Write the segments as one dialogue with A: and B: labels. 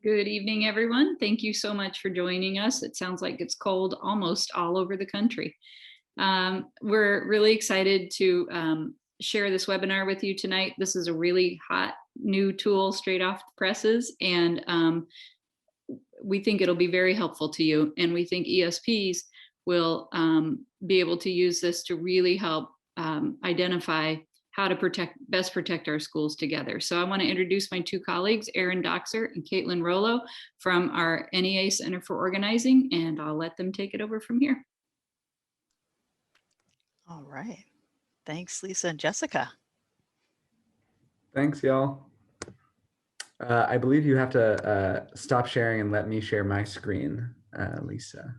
A: Good evening, everyone. Thank you so much for joining us. It sounds like it's cold almost all over the country. We're really excited to share this webinar with you tonight. This is a really hot new tool straight off the presses, and we think it'll be very helpful to you. And we think ESPs will be able to use this to really help identify how to best protect our schools together. So I want to introduce my two colleagues, Erin Doxer and Caitlin Rollo from our NEA Center for Organizing, and I'll let them take it over from here.
B: All right. Thanks, Lisa and Jessica.
C: Thanks, y'all. I believe you have to stop sharing and let me share my screen, Lisa.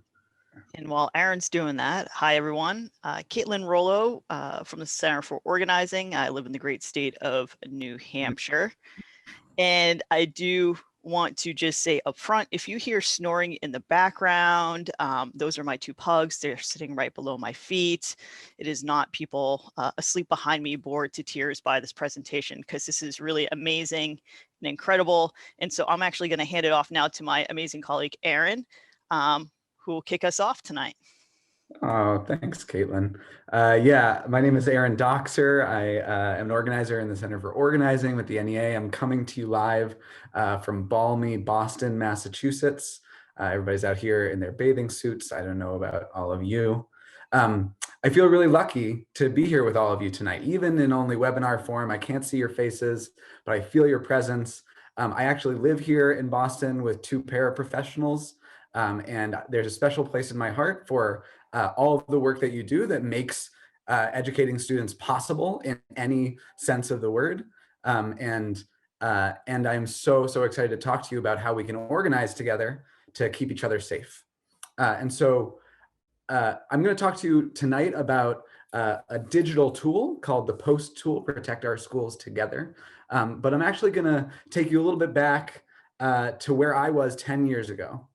B: And while Aaron's doing that, hi, everyone. Caitlin Rollo from the Center for Organizing. I live in the great state of New Hampshire. And I do want to just say up front, if you hear snoring in the background, those are my two pugs. They're sitting right below my feet. It is not people asleep behind me, bored to tears by this presentation, because this is really amazing and incredible. And so I'm actually going to hand it off now to my amazing colleague, Erin, who will kick us off tonight.
C: Oh, thanks, Caitlin. Yeah, my name is Erin Doxer. I am an organizer in the Center for Organizing with the NEA. I'm coming to you live from balmy Boston, Massachusetts. Everybody's out here in their bathing suits. I don't know about all of you. I feel really lucky to be here with all of you tonight, even in only webinar form. I can't see your faces, but I feel your presence. I actually live here in Boston with two paraprofessionals. And there's a special place in my heart for all of the work that you do that makes educating students possible in any sense of the word. And I'm so excited to talk to you about how we can organize together to keep each other safe. And so I'm going to talk to you tonight about a digital tool called the POST tool, Protect Our Schools Together. But I'm actually going to take you a little bit back to where I was 10 years ago.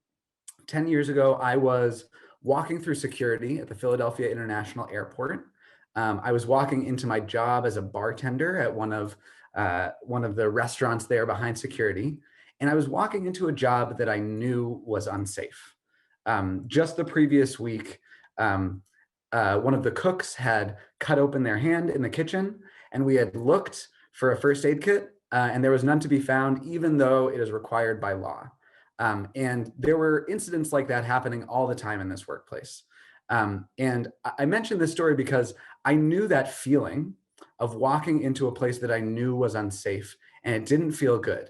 C: 10 years ago, I was walking through security at the Philadelphia International Airport. I was walking into my job as a bartender at one of the restaurants there behind security. And I was walking into a job that I knew was unsafe. Just the previous week, one of the cooks had cut open their hand in the kitchen, and we had looked for a first aid kit, and there was none to be found, even though it is required by law. And there were incidents like that happening all the time in this workplace. And I mentioned this story because I knew that feeling of walking into a place that I knew was unsafe, and it didn't feel good.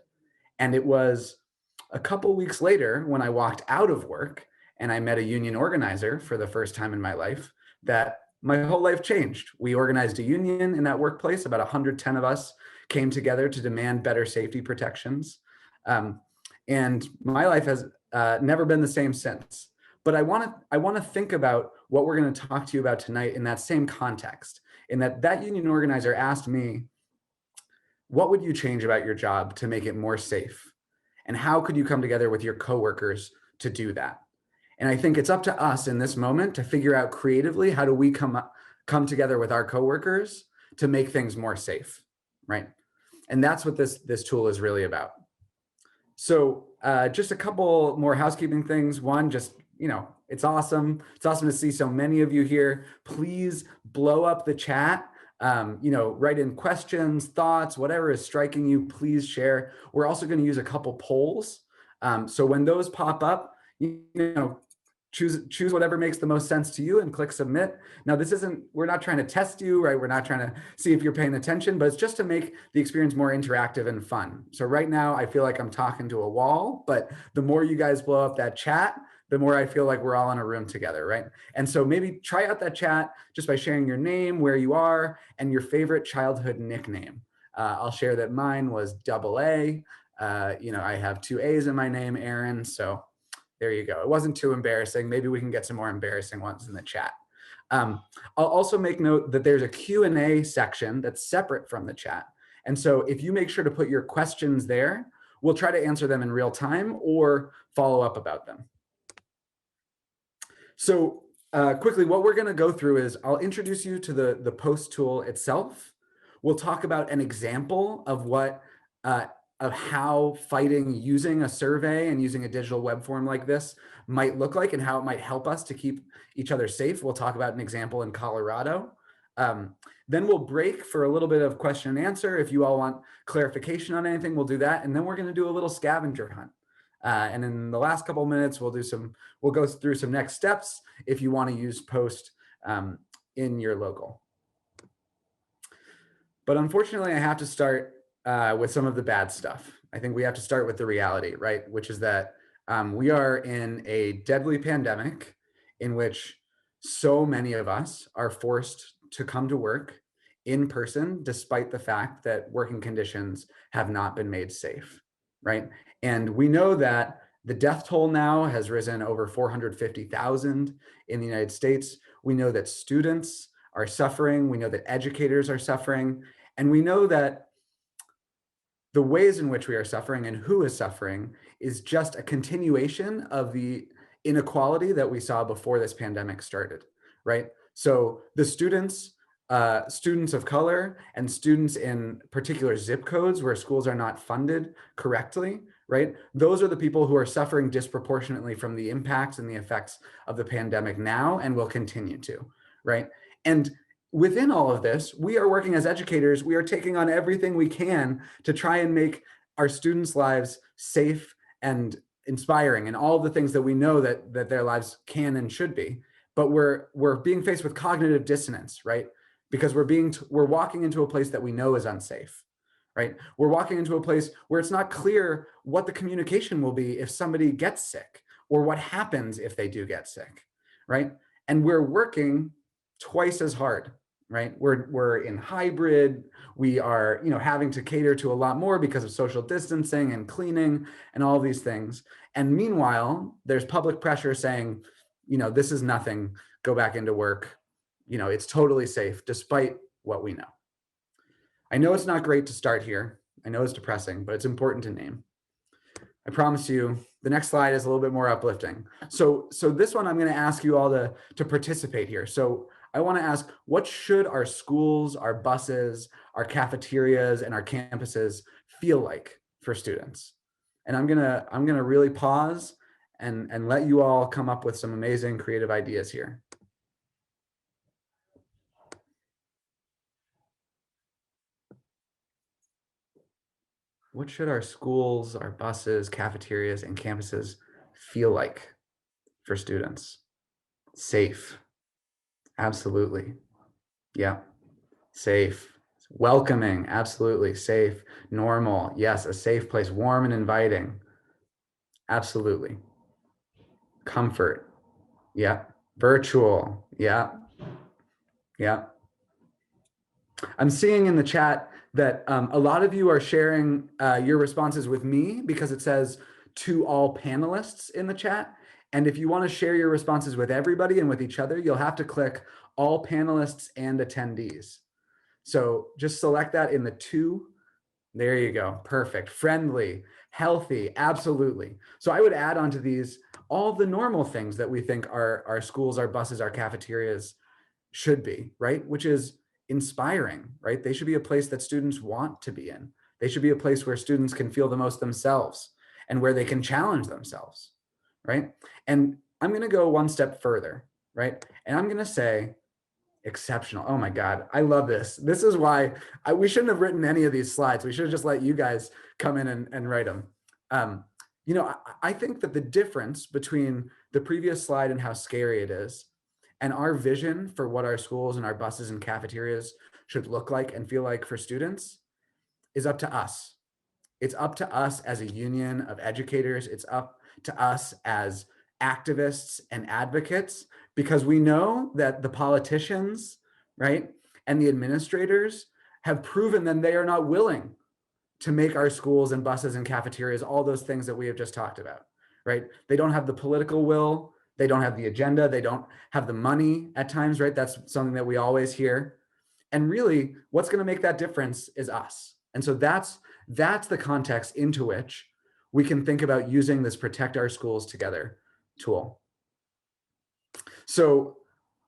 C: And it was a couple weeks later when I walked out of work and I met a union organizer for the first time in my life that my whole life changed. We organized a union in that workplace. About 110 of us came together to demand better safety protections. And my life has never been the same since. But I want to think about what we're going to talk to you about tonight in that same context, in that union organizer asked me, what would you change about your job to make it more safe? And how could you come together with your coworkers to do that? And I think it's up to us in this moment to figure out creatively, how do we come together with our coworkers to make things more safe, right? And that's what this tool is really about. So just a couple more housekeeping things. One, just, it's awesome. It's awesome to see so many of you here. Please blow up the chat. Write in questions, thoughts, whatever is striking you, please share. We're also going to use a couple polls. So when those pop up, choose whatever makes the most sense to you and click submit. Now, we're not trying to test you, right? We're not trying to see if you're paying attention, but it's just to make the experience more interactive and fun. So right now I feel like I'm talking to a wall, but the more you guys blow up that chat, the more I feel like we're all in a room together, right? And so maybe try out that chat just by sharing your name, where you are, and your favorite childhood nickname. I'll share that mine was Double A. I have 2 A's in my name, Aaron, so there you go. It wasn't too embarrassing. Maybe we can get some more embarrassing ones in the chat. I'll also make note that there's a Q&A section that's separate from the chat. And so if you make sure to put your questions there, we'll try to answer them in real time or follow up about them. So quickly, what we're going to go through is I'll introduce you to the POST tool itself. We'll talk about an example of what of how fighting using a survey and using a digital web form like this might look like and how it might help us to keep each other safe. We'll talk about an example in Colorado. Then we'll break for a little bit of question and answer. If you all want clarification on anything, we'll do that. And then we're going to do a little scavenger hunt. And in the last couple of minutes, we'll go through some next steps if you want to use post in your local. But unfortunately, I have to start with some of the bad stuff. I think we have to start with the reality, right? Which is that we are in a deadly pandemic in which so many of us are forced to come to work in person, despite the fact that working conditions have not been made safe, right? And we know that the death toll now has risen over 450,000 in the United States. We know that students are suffering. We know that educators are suffering. And we know that the ways in which we are suffering and who is suffering is just a continuation of the inequality that we saw before this pandemic started, right? So the students of color and students in particular zip codes where schools are not funded correctly, right? Those are the people who are suffering disproportionately from the impacts and the effects of the pandemic now and will continue to, right? And within all of this, we are working as educators. We are taking on everything we can to try and make our students' lives safe and inspiring and all the things that we know that their lives can and should be. But we're being faced with cognitive dissonance, right? Because we're walking into a place that we know is unsafe, right? We're walking into a place where it's not clear what the communication will be if somebody gets sick or what happens if they do get sick, right? And we're working twice as hard, right? We're in hybrid. We are, having to cater to a lot more because of social distancing and cleaning and all these things. And meanwhile, there's public pressure saying, this is nothing, go back into work. It's totally safe despite what we know. I know it's not great to start here. I know it's depressing, but it's important to name. I promise you, the next slide is a little bit more uplifting. So this one, I'm going to ask you all to participate here. So I want to ask, what should our schools, our buses, our cafeterias, and our campuses feel like for students? And I'm gonna really pause and let you all come up with some amazing creative ideas here. What should our schools, our buses, cafeterias, and campuses feel like for students? Safe. Absolutely. Yeah. Safe. Welcoming. Absolutely. Safe. Normal. Yes. A safe place. Warm and inviting. Absolutely. Comfort. Yeah. Virtual. Yeah. Yeah. I'm seeing in the chat that a lot of you are sharing your responses with me because it says to all panelists in the chat. And if you want to share your responses with everybody and with each other, you'll have to click all panelists and attendees. So just select that in the to. There you go. Perfect. Friendly, healthy. Absolutely. So I would add onto these all the normal things that we think our schools, our buses, our cafeterias should be, right? Which is inspiring, right? They should be a place that students want to be in. They should be a place where students can feel the most themselves and where they can challenge themselves, right? And I'm going to go one step further, right? And I'm going to say exceptional. Oh my God, I love this. This is why we shouldn't have written any of these slides. We should have just let you guys come in and write them. I think that the difference between the previous slide and how scary it is and our vision for what our schools and our buses and cafeterias should look like and feel like for students is up to us. It's up to us as a union of educators. It's up to us as activists and advocates, because we know that the politicians, right, and the administrators have proven that they are not willing to make our schools and buses and cafeterias all those things that we have just talked about, right? They don't have the political will. They don't have the agenda. They don't have the money at times, right? That's something that we always hear. And really, what's going to make that difference is us. And so that's the context into which we can think about using this Protect Our Schools Together tool. So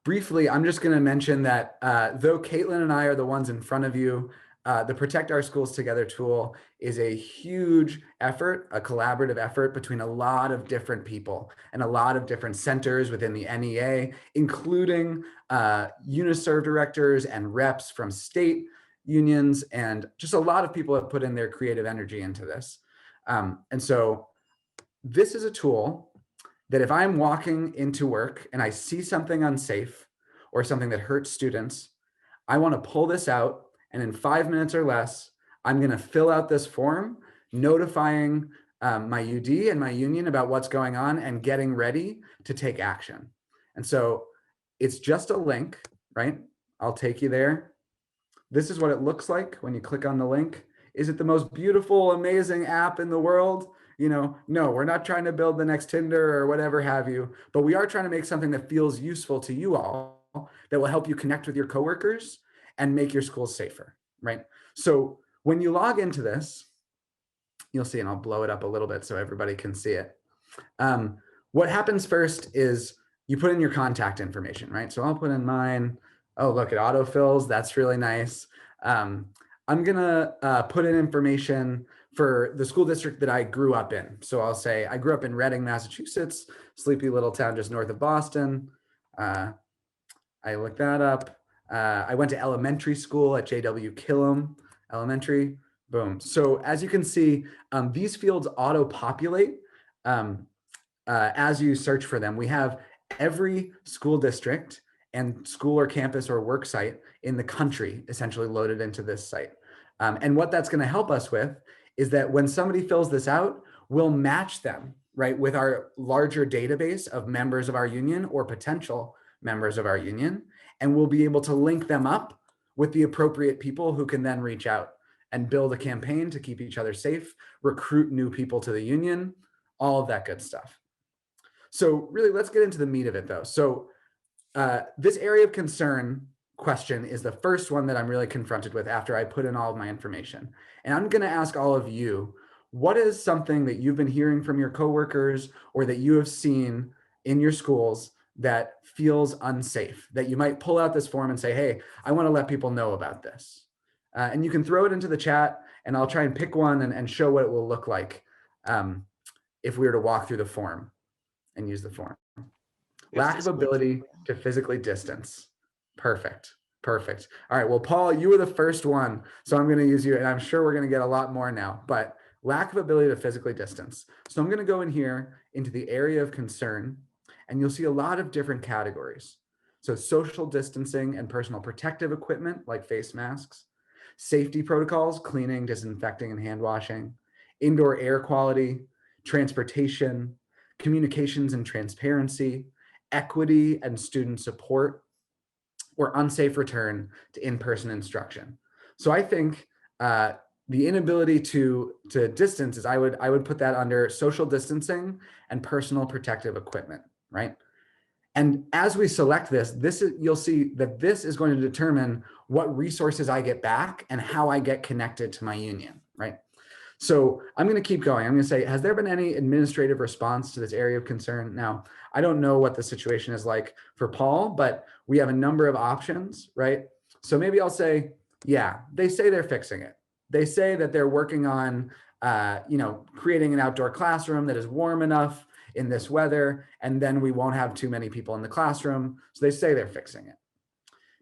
C: briefly, I'm just going to mention that though Caitlin and I are the ones in front of you, The Protect Our Schools Together tool is a huge effort, a collaborative effort between a lot of different people and a lot of different centers within the NEA, including UNISERV directors and reps from state unions, and just a lot of people have put in their creative energy into this. And so this is a tool that if I'm walking into work and I see something unsafe or something that hurts students, I want to pull this out, and in 5 minutes or less, I'm going to fill out this form notifying my UD and my union about what's going on and getting ready to take action. And so it's just a link, right? I'll take you there. This is what it looks like when you click on the link. Is it the most beautiful, amazing app in the world? You know, no, we're not trying to build the next Tinder or whatever have you, but we are trying to make something that feels useful to you all, that will help you connect with your coworkers and make your schools safer, right? So when you log into this, you'll see, and I'll blow it up a little bit so everybody can see it. What happens first is you put in your contact information, right? So I'll put in mine. Oh, look, it autofills. That's really nice. I'm gonna put in information for the school district that I grew up in. So I'll say I grew up in Reading, Massachusetts, sleepy little town just north of Boston. I looked that up. I went to elementary school at J.W. Killam Elementary. Boom. So as you can see, these fields auto-populate as you search for them. We have every school district and school or campus or work site in the country essentially loaded into this site. And what that's going to help us with is that when somebody fills this out, we'll match them, right, with our larger database of members of our union or potential members of our union, and we'll be able to link them up with the appropriate people who can then reach out and build a campaign to keep each other safe, recruit new people to the union, all of that good stuff. So really, let's get into the meat of it though. So this area of concern question is the first one that I'm really confronted with after I put in all of my information. And I'm going to ask all of you, what is something that you've been hearing from your coworkers or that you have seen in your schools that feels unsafe, that you might pull out this form and say, hey, I want to let people know about this. And you can throw it into the chat and I'll try and pick one and show what it will look like if we were to walk through the form and use the form. Lack of ability to physically distance. Perfect. Perfect. All right. Well, Paul, you were the first one, so I'm going to use you, and I'm sure we're going to get a lot more now, but lack of ability to physically distance. So I'm going to go in here into the area of concern, and you'll see a lot of different categories. So social distancing and personal protective equipment like face masks, safety protocols, cleaning, disinfecting, and hand washing, indoor air quality, transportation, communications and transparency, equity and student support, or unsafe return to in-person instruction. So I think the inability to distance is I would put that under social distancing and personal protective equipment, right? And as we select this you'll see that this is going to determine what resources I get back and how I get connected to my union, right? So I'm going to keep going. I'm going to say, has there been any administrative response to this area of concern? Now, I don't know what the situation is like for Paul, but we have a number of options, right? So maybe I'll say, yeah, they say they're fixing it. They say that they're working on, creating an outdoor classroom that is warm enough in this weather, and then we won't have too many people in the classroom. So they say they're fixing it.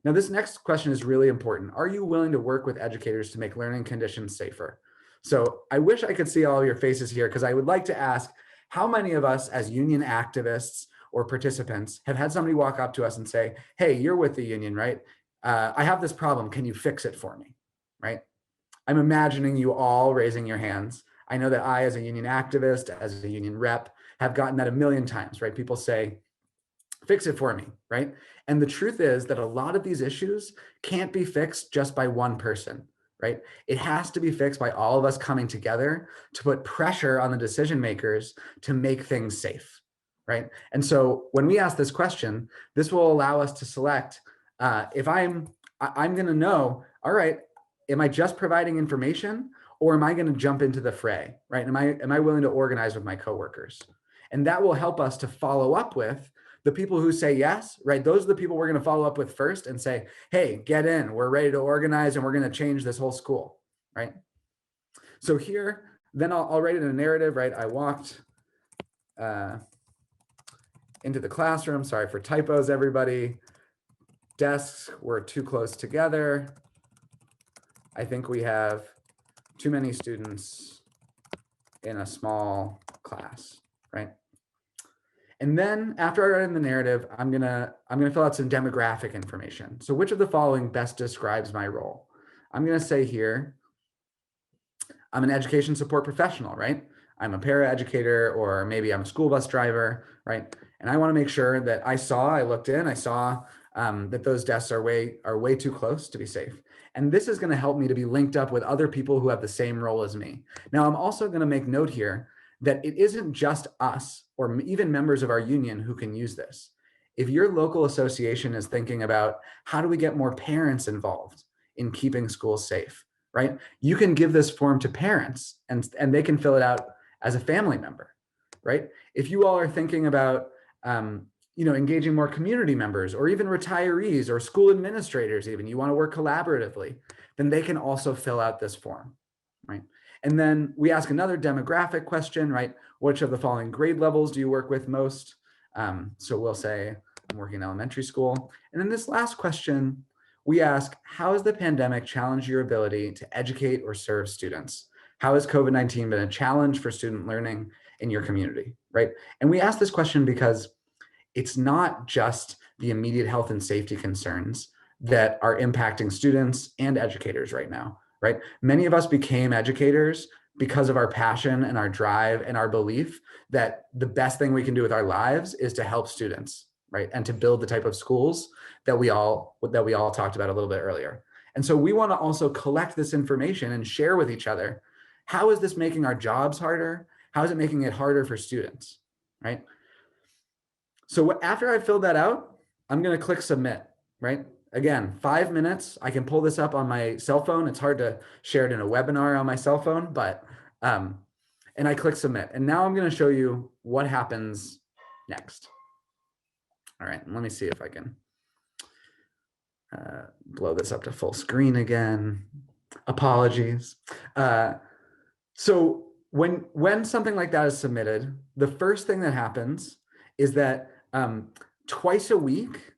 C: Now, this next question is really important. Are you willing to work with educators to make learning conditions safer? So I wish I could see all of your faces here because I would like to ask, how many of us as union activists or participants have had somebody walk up to us and say, hey, you're with the union, right? I have this problem. Can you fix it for me, right? I'm imagining you all raising your hands. I know that I, as a union activist, as a union rep, have gotten that a million times, right? People say, fix it for me, right? And the truth is that a lot of these issues can't be fixed just by one person, right? It has to be fixed by all of us coming together to put pressure on the decision makers to make things safe, right? And so when we ask this question, this will allow us to select if I'm going to know, all right, am I just providing information or am I going to jump into the fray, right? Am I willing to organize with my coworkers? And that will help us to follow up with The people who say yes, right? Those are the people we're going to follow up with first and say, hey, get in, we're ready to organize and we're going to change this whole school, right? So here, then I'll write in a narrative, right? I walked into the classroom. Sorry for typos, everybody. Desks were too close together. I think we have too many students in a small class, right? And then after I write in the narrative, I'm gonna fill out some demographic information. So which of the following best describes my role? I'm gonna say here, I'm an education support professional, right? I'm a paraeducator, or maybe I'm a school bus driver, right? And I want to make sure that I looked in, I saw that those desks are way too close to be safe. And this is going to help me to be linked up with other people who have the same role as me. Now, I'm also going to make note here that it isn't just us or even members of our union who can use this. If your local association is thinking about how do we get more parents involved in keeping schools safe, right? You can give this form to parents and they can fill it out as a family member, right? If you all are thinking about engaging more community members or even retirees or school administrators, even you want to work collaboratively, then they can also fill out this form, right? And then we ask another demographic question, right? Which of the following grade levels do you work with most? So we'll say I'm working in elementary school. And then this last question, we ask, how has the pandemic challenged your ability to educate or serve students? How has COVID-19 been a challenge for student learning in your community, right? And we ask this question because it's not just the immediate health and safety concerns that are impacting students and educators right now, right? Many of us became educators because of our passion and our drive and our belief that the best thing we can do with our lives is to help students, right? And to build the type of schools that we all talked about a little bit earlier. And so we want to also collect this information and share with each other. How is this making our jobs harder? How is it making it harder for students, right? So after I've filled that out, I'm going to click submit, right? Again, 5 minutes. I can pull this up on my cell phone. It's hard to share it in a webinar on my cell phone, but, and I click submit. And now I'm going to show you what happens next. All right, let me see if I can blow this up to full screen again. Apologies. So when something like that is submitted, the first thing that happens is that twice a week,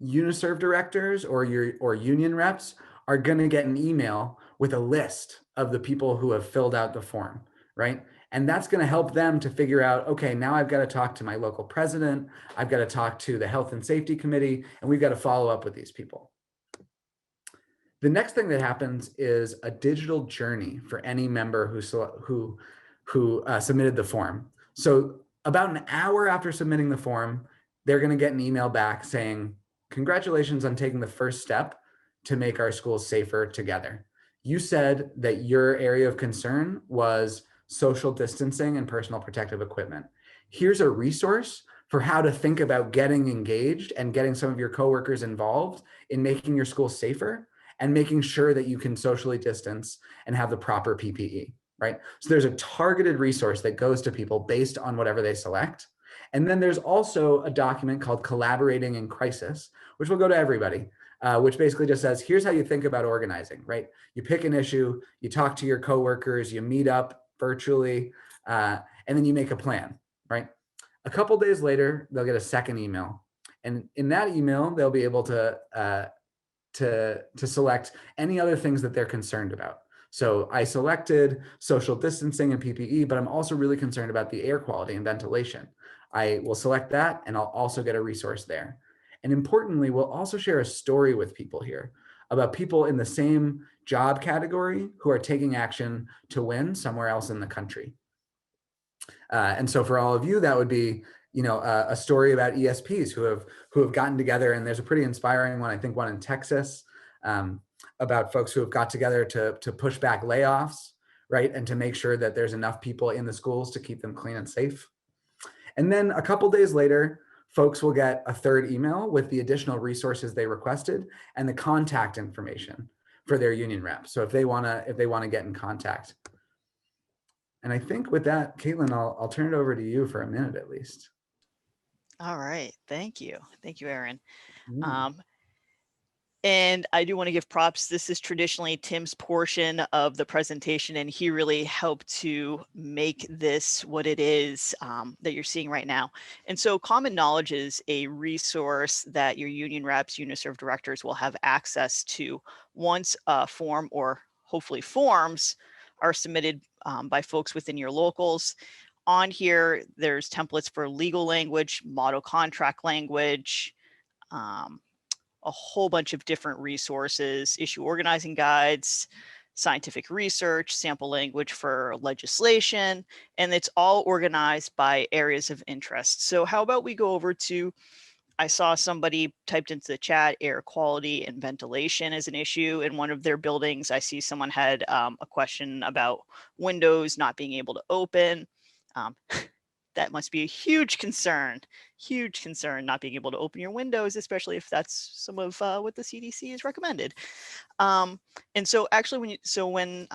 C: UniServe directors or union reps are going to get an email with a list of the people who have filled out the form, right? And that's going to help them to figure out, okay, now I've got to talk to my local president, I've got to talk to the health and safety committee, and we've got to follow up with these people. The next thing that happens is a digital journey for any member who submitted the form. So about an hour after submitting the form, they're going to get an email back saying, congratulations on taking the first step to make our schools safer together. You said that your area of concern was social distancing and personal protective equipment. Here's a resource for how to think about getting engaged and getting some of your coworkers involved in making your school safer and making sure that you can socially distance and have the proper PPE, right? So there's a targeted resource that goes to people based on whatever they select. And then there's also a document called Collaborating in Crisis, which will go to everybody, which basically just says, here's how you think about organizing, right? You pick an issue, you talk to your coworkers, you meet up virtually, and then you make a plan, right? A couple days later, they'll get a second email. And in that email, they'll be able to select any other things that they're concerned about. So I selected social distancing and PPE, but I'm also really concerned about the air quality and ventilation. I will select that and I'll also get a resource there. And importantly, we'll also share a story with people here about people in the same job category who are taking action to win somewhere else in the country. And so for all of you, that would be, a story about ESPs who have gotten together, and there's a pretty inspiring one, I think one in Texas, about folks who have got together to push back layoffs, right? And to make sure that there's enough people in the schools to keep them clean and safe. And then a couple days later, folks will get a third email with the additional resources they requested and the contact information for their union rep. So if they want to get in contact. And I think with that, Caitlin, I'll turn it over to you for a minute at least.
B: All right. Thank you. Thank you, Aaron.
C: Mm.
B: And I do want to give props. This is traditionally Tim's portion of the presentation, and he really helped to make this what it is that you're seeing right now. And so Common Knowledge is a resource that your union reps, UniServ directors will have access to once a form, or hopefully forms, are submitted by folks within your locals. On here, there's templates for legal language, model contract language, a whole bunch of different resources, issue organizing guides, scientific research, sample language for legislation, and it's all organized by areas of interest. So how about we go over to, I saw somebody typed into the chat, air quality and ventilation is an issue in one of their buildings. I see someone had a question about windows not being able to open. That must be a huge concern not being able to open your windows, especially if that's some of what the CDC has recommended. And so actually when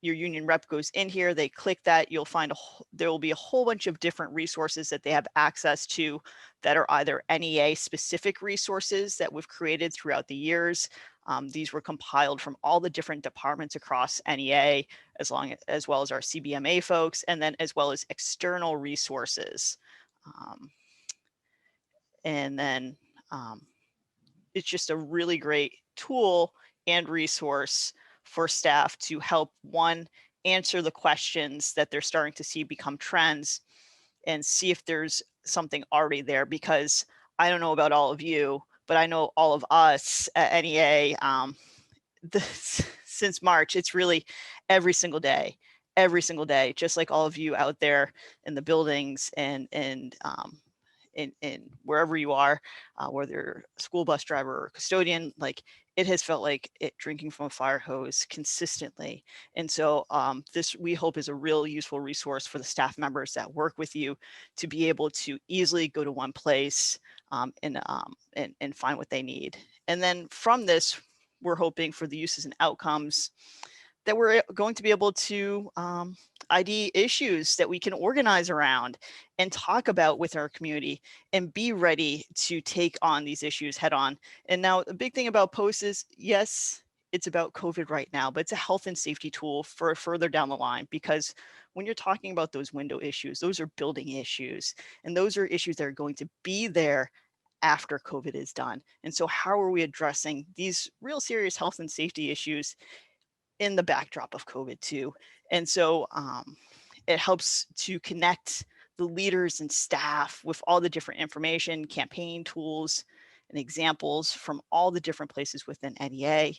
B: your union rep goes in here, they click that, you'll find there will be a whole bunch of different resources that they have access to that are either NEA specific resources that we've created throughout the years. These were compiled from all the different departments across NEA, as well as our CBMA folks, and then as well as external resources. And then it's just a really great tool and resource for staff to help, one, answer the questions that they're starting to see become trends, and see if there's something already there, because I don't know about all of you, but I know all of us at NEA, since March, it's really every single day, just like all of you out there in the buildings and in wherever you are, whether you're a school bus driver or custodian, like it has felt like drinking from a fire hose consistently. And so this, we hope, is a real useful resource for the staff members that work with you to be able to easily go to one place and find what they need. And then from this, we're hoping for the uses and outcomes that we're going to be able to ID issues that we can organize around and talk about with our community and be ready to take on these issues head on. And now the big thing about posts is, yes, it's about COVID right now, but it's a health and safety tool for further down the line, because when you're talking about those window issues, those are building issues, and those are issues that are going to be there after COVID is done. And so how are we addressing these real serious health and safety issues in the backdrop of COVID too? And so it helps to connect the leaders and staff with all the different information, campaign tools, and examples from all the different places within NEA,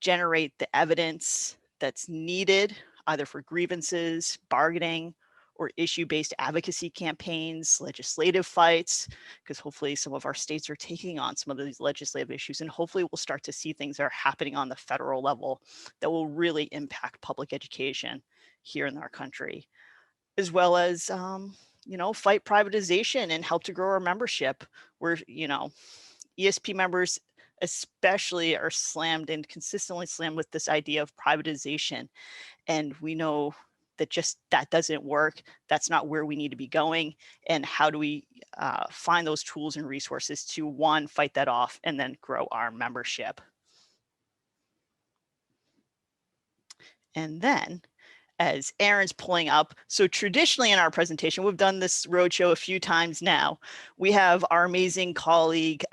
B: generate the evidence that's needed either for grievances, bargaining, or issue-based advocacy campaigns, legislative fights, because hopefully some of our states are taking on some of these legislative issues, and hopefully we'll start to see things that are happening on the federal level that will really impact public education here in our country, as well as fight privatization and help to grow our membership. Where ESP members especially are consistently slammed with this idea of privatization, and we know that that doesn't work. That's not where we need to be going. And how do we find those tools and resources to, one, fight that off, and then grow our membership? And then, as Aaron's pulling up, so traditionally in our presentation, we've done this roadshow a few times now. We have our amazing colleague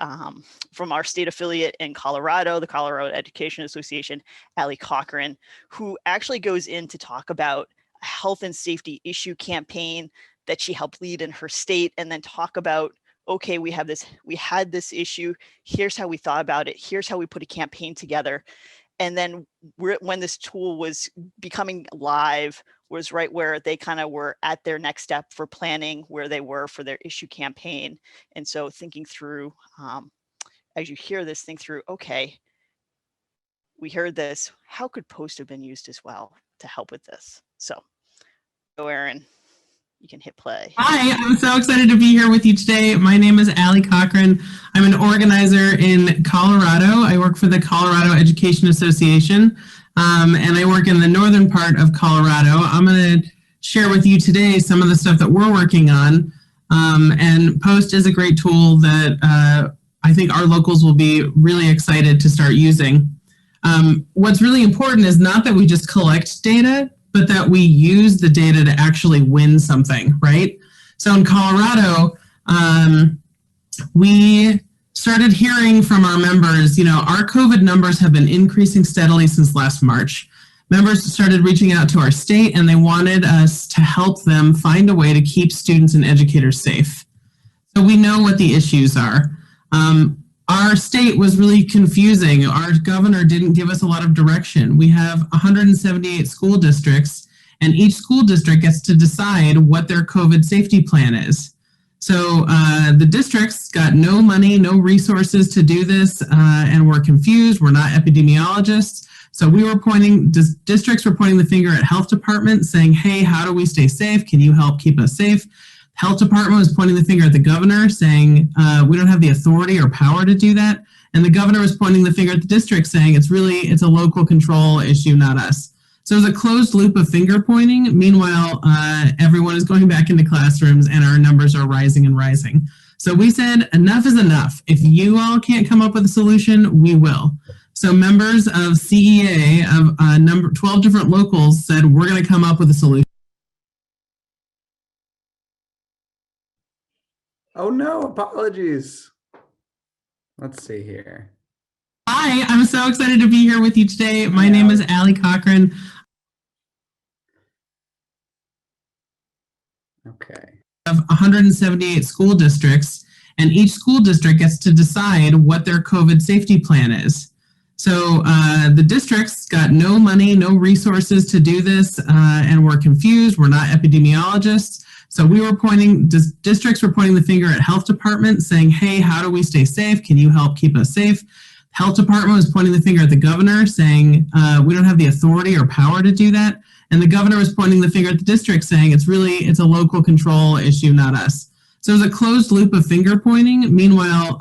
B: from our state affiliate in Colorado, the Colorado Education Association, Allie Cochran, who actually goes in to talk about a health and safety issue campaign that she helped lead in her state, and then talk about, okay, we had this issue, here's how we thought about it, here's how we put a campaign together. And then when this tool was becoming live was right where they kind of were at their next step for planning where they were for their issue campaign. And so thinking through, as you hear this, think through, okay, we heard this, how could post have been used as well to help with this? So Aaron, you can hit play.
D: Hi, I'm so excited to be here with you today. My name is Allie Cochran. I'm an organizer in Colorado. I work for the Colorado Education Association, and I work in the northern part of Colorado. I'm going to share with you today some of the stuff that we're working on. And Post is a great tool that I think our locals will be really excited to start using. What's really important is not that we just collect data, but that we use the data to actually win something, right? So in Colorado, we started hearing from our members, our COVID numbers have been increasing steadily since last March. Members started reaching out to our state and they wanted us to help them find a way to keep students and educators safe. So we know what the issues are. Our state was really confusing. Our governor didn't give us a lot of direction. We have 178 school districts, and each school district gets to decide what their COVID safety plan is. So the districts got no money, no resources to do this, and we're confused. We're not epidemiologists. So districts were pointing the finger at health department saying, hey, how do we stay safe? Can you help keep us safe? Health department was pointing the finger at the governor saying, we don't have the authority or power to do that. And the governor was pointing the finger at the district saying, it's a local control issue, not us. So it was a closed loop of finger pointing. Meanwhile, everyone is going back into classrooms and our numbers are rising and rising. So we said, enough is enough. If you all can't come up with a solution, we will. So members of CEA of 12 different locals said, we're going to come up with a solution.
C: Oh no, apologies. Let's see here.
D: Hi, I'm so excited to be here with you today. My name is Allie Cochran.
C: Okay.
D: Of 178 school districts, and each school district gets to decide what their COVID safety plan is. So the districts got no money, no resources to do this, and we're confused. We're not epidemiologists. So districts were pointing the finger at health department saying, hey, how do we stay safe? Can you help keep us safe? Health department was pointing the finger at the governor saying, we don't have the authority or power to do that. And the governor was pointing the finger at the district saying, it's a local control issue, not us. So it was a closed loop of finger pointing. Meanwhile,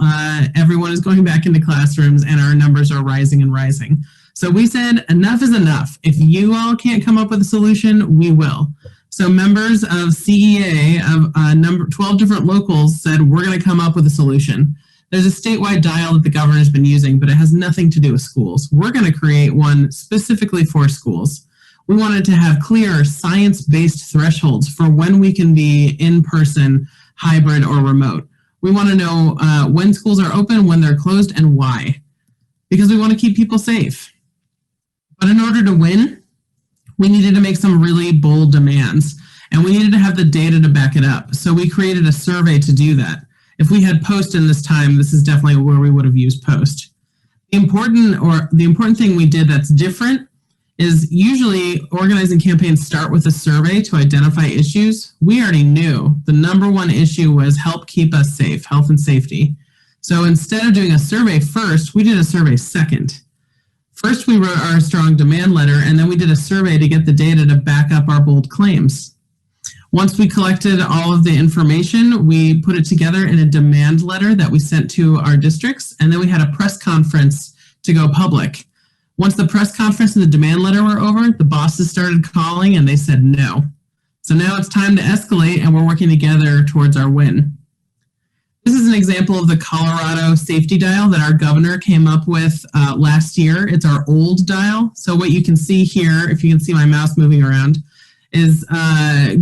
D: everyone is going back into classrooms and our numbers are rising and rising. So we said, enough is enough. If you all can't come up with a solution, we will. So members of CEA of 12 different locals said, we're going to come up with a solution. There's a statewide dial that the governor's been using, but it has nothing to do with schools. We're going to create one specifically for schools. We wanted to have clear science-based thresholds for when we can be in-person, hybrid, or remote. We want to know when schools are open, when they're closed, and why. Because we want to keep people safe. But in order to win, we needed to make some really bold demands, and we needed to have the data to back it up. So we created a survey to do that. If we had Post in this time, this is definitely where we would have used Post. The important thing we did that's different is usually organizing campaigns start with a survey to identify issues. We already knew the number one issue was help keep us safe, health and safety. So instead of doing a survey first, we did a survey second. First, we wrote our strong demand letter, and then we did a survey to get the data to back up our bold claims. Once we collected all of the information, we put it together in a demand letter that we sent to our districts, and then we had a press conference to go public. Once the press conference and the demand letter were over, the bosses started calling and they said no. So now it's time to escalate, and we're working together towards our win. This is an example of the Colorado safety dial that our governor came up with last year. It's our old dial. So what you can see here, if you can see my mouse moving around, is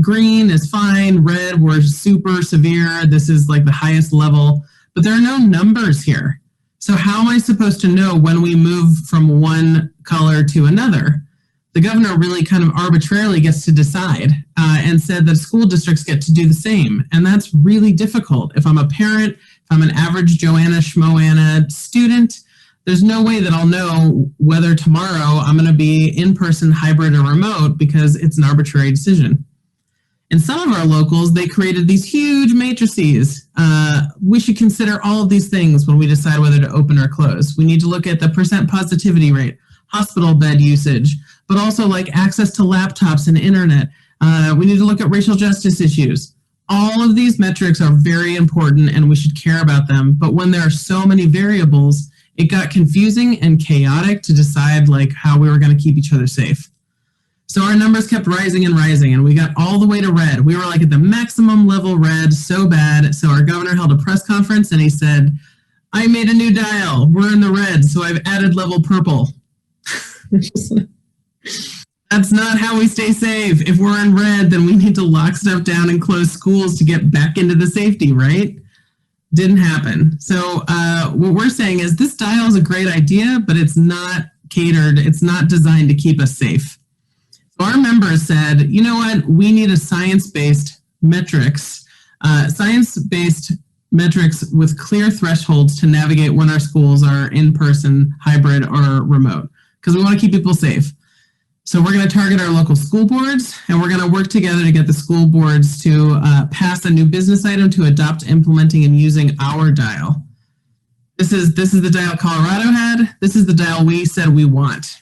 D: green is fine, red we're super severe. This is like the highest level, but there are no numbers here. So how am I supposed to know when we move from one color to another? The governor really kind of arbitrarily gets to decide and said that school districts get to do the same. And that's really difficult. If I'm a parent, if I'm an average Joanna Schmoanna student, there's no way that I'll know whether tomorrow I'm going to be in-person, hybrid, or remote because it's an arbitrary decision. In some of our locals, they created these huge matrices. We should consider all of these things when we decide whether to open or close. We need to look at the percent positivity rate, hospital bed usage, but also like access to laptops and internet. We need to look at racial justice issues. All of these metrics are very important and we should care about them. But when there are so many variables, it got confusing and chaotic to decide like how we were going to keep each other safe. So our numbers kept rising and rising, and we got all the way to red. We were like at the maximum level red, so bad. So our governor held a press conference and he said, I made a new dial. We're in the red, so I've added level purple. That's not how we stay safe. If we're in red, then we need to lock stuff down and close schools to get back into the safety, right? Didn't happen. So what we're saying is this dial is a great idea, but it's not catered. It's not designed to keep us safe. So our members said, you know what? We need a science-based metrics with clear thresholds to navigate when our schools are in-person, hybrid, or remote, because we want to keep people safe. So we're going to target our local school boards, and we're going to work together to get the school boards to pass a new business item to adopt, implementing, and using our dial. This is the dial Colorado had. This is the dial we said we want.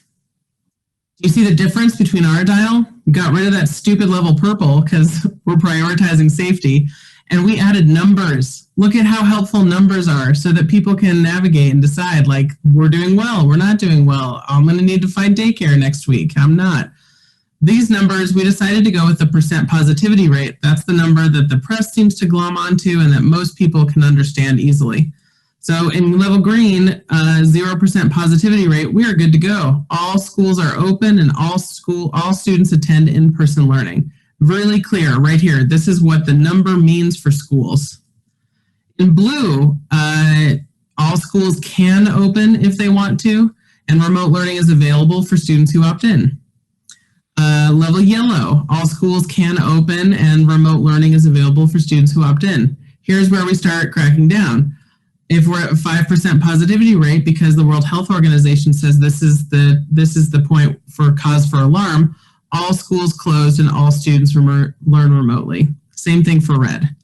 D: Do you see the difference between our dial? We got rid of that stupid level purple because we're prioritizing safety, and we added numbers. Look at how helpful numbers are so that people can navigate and decide, like, we're doing well, we're not doing well. I'm going to need to find daycare next week. I'm not. These numbers, we decided to go with the percent positivity rate. That's the number that the press seems to glom onto and that most people can understand easily. So in level green, 0% positivity rate, we are good to go. All schools are open and all students attend in-person learning. Really clear right here. This is what the number means for schools. In blue, all schools can open if they want to, and remote learning is available for students who opt in. Level yellow, all schools can open and remote learning is available for students who opt in. Here's where we start cracking down. If we're at a 5% positivity rate, because the World Health Organization says this is the point for cause for alarm, all schools closed and all students learn remotely. Same thing for red.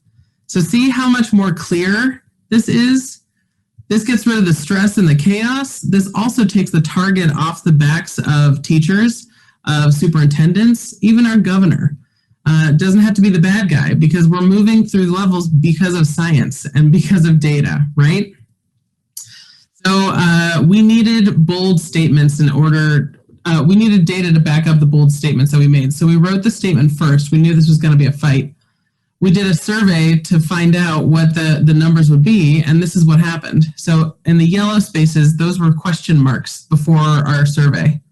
D: So see how much more clear this is? This gets rid of the stress and the chaos. This also takes the target off the backs of teachers, of superintendents, even our governor. Doesn't have to be the bad guy because we're moving through levels because of science and because of data, right? So we needed bold statements in order, we needed data to back up the bold statements that we made. So we wrote the statement first. We knew this was going to be a fight. We did a survey to find out what the numbers would be, and this is what happened. So in the yellow spaces, those were question marks before our survey.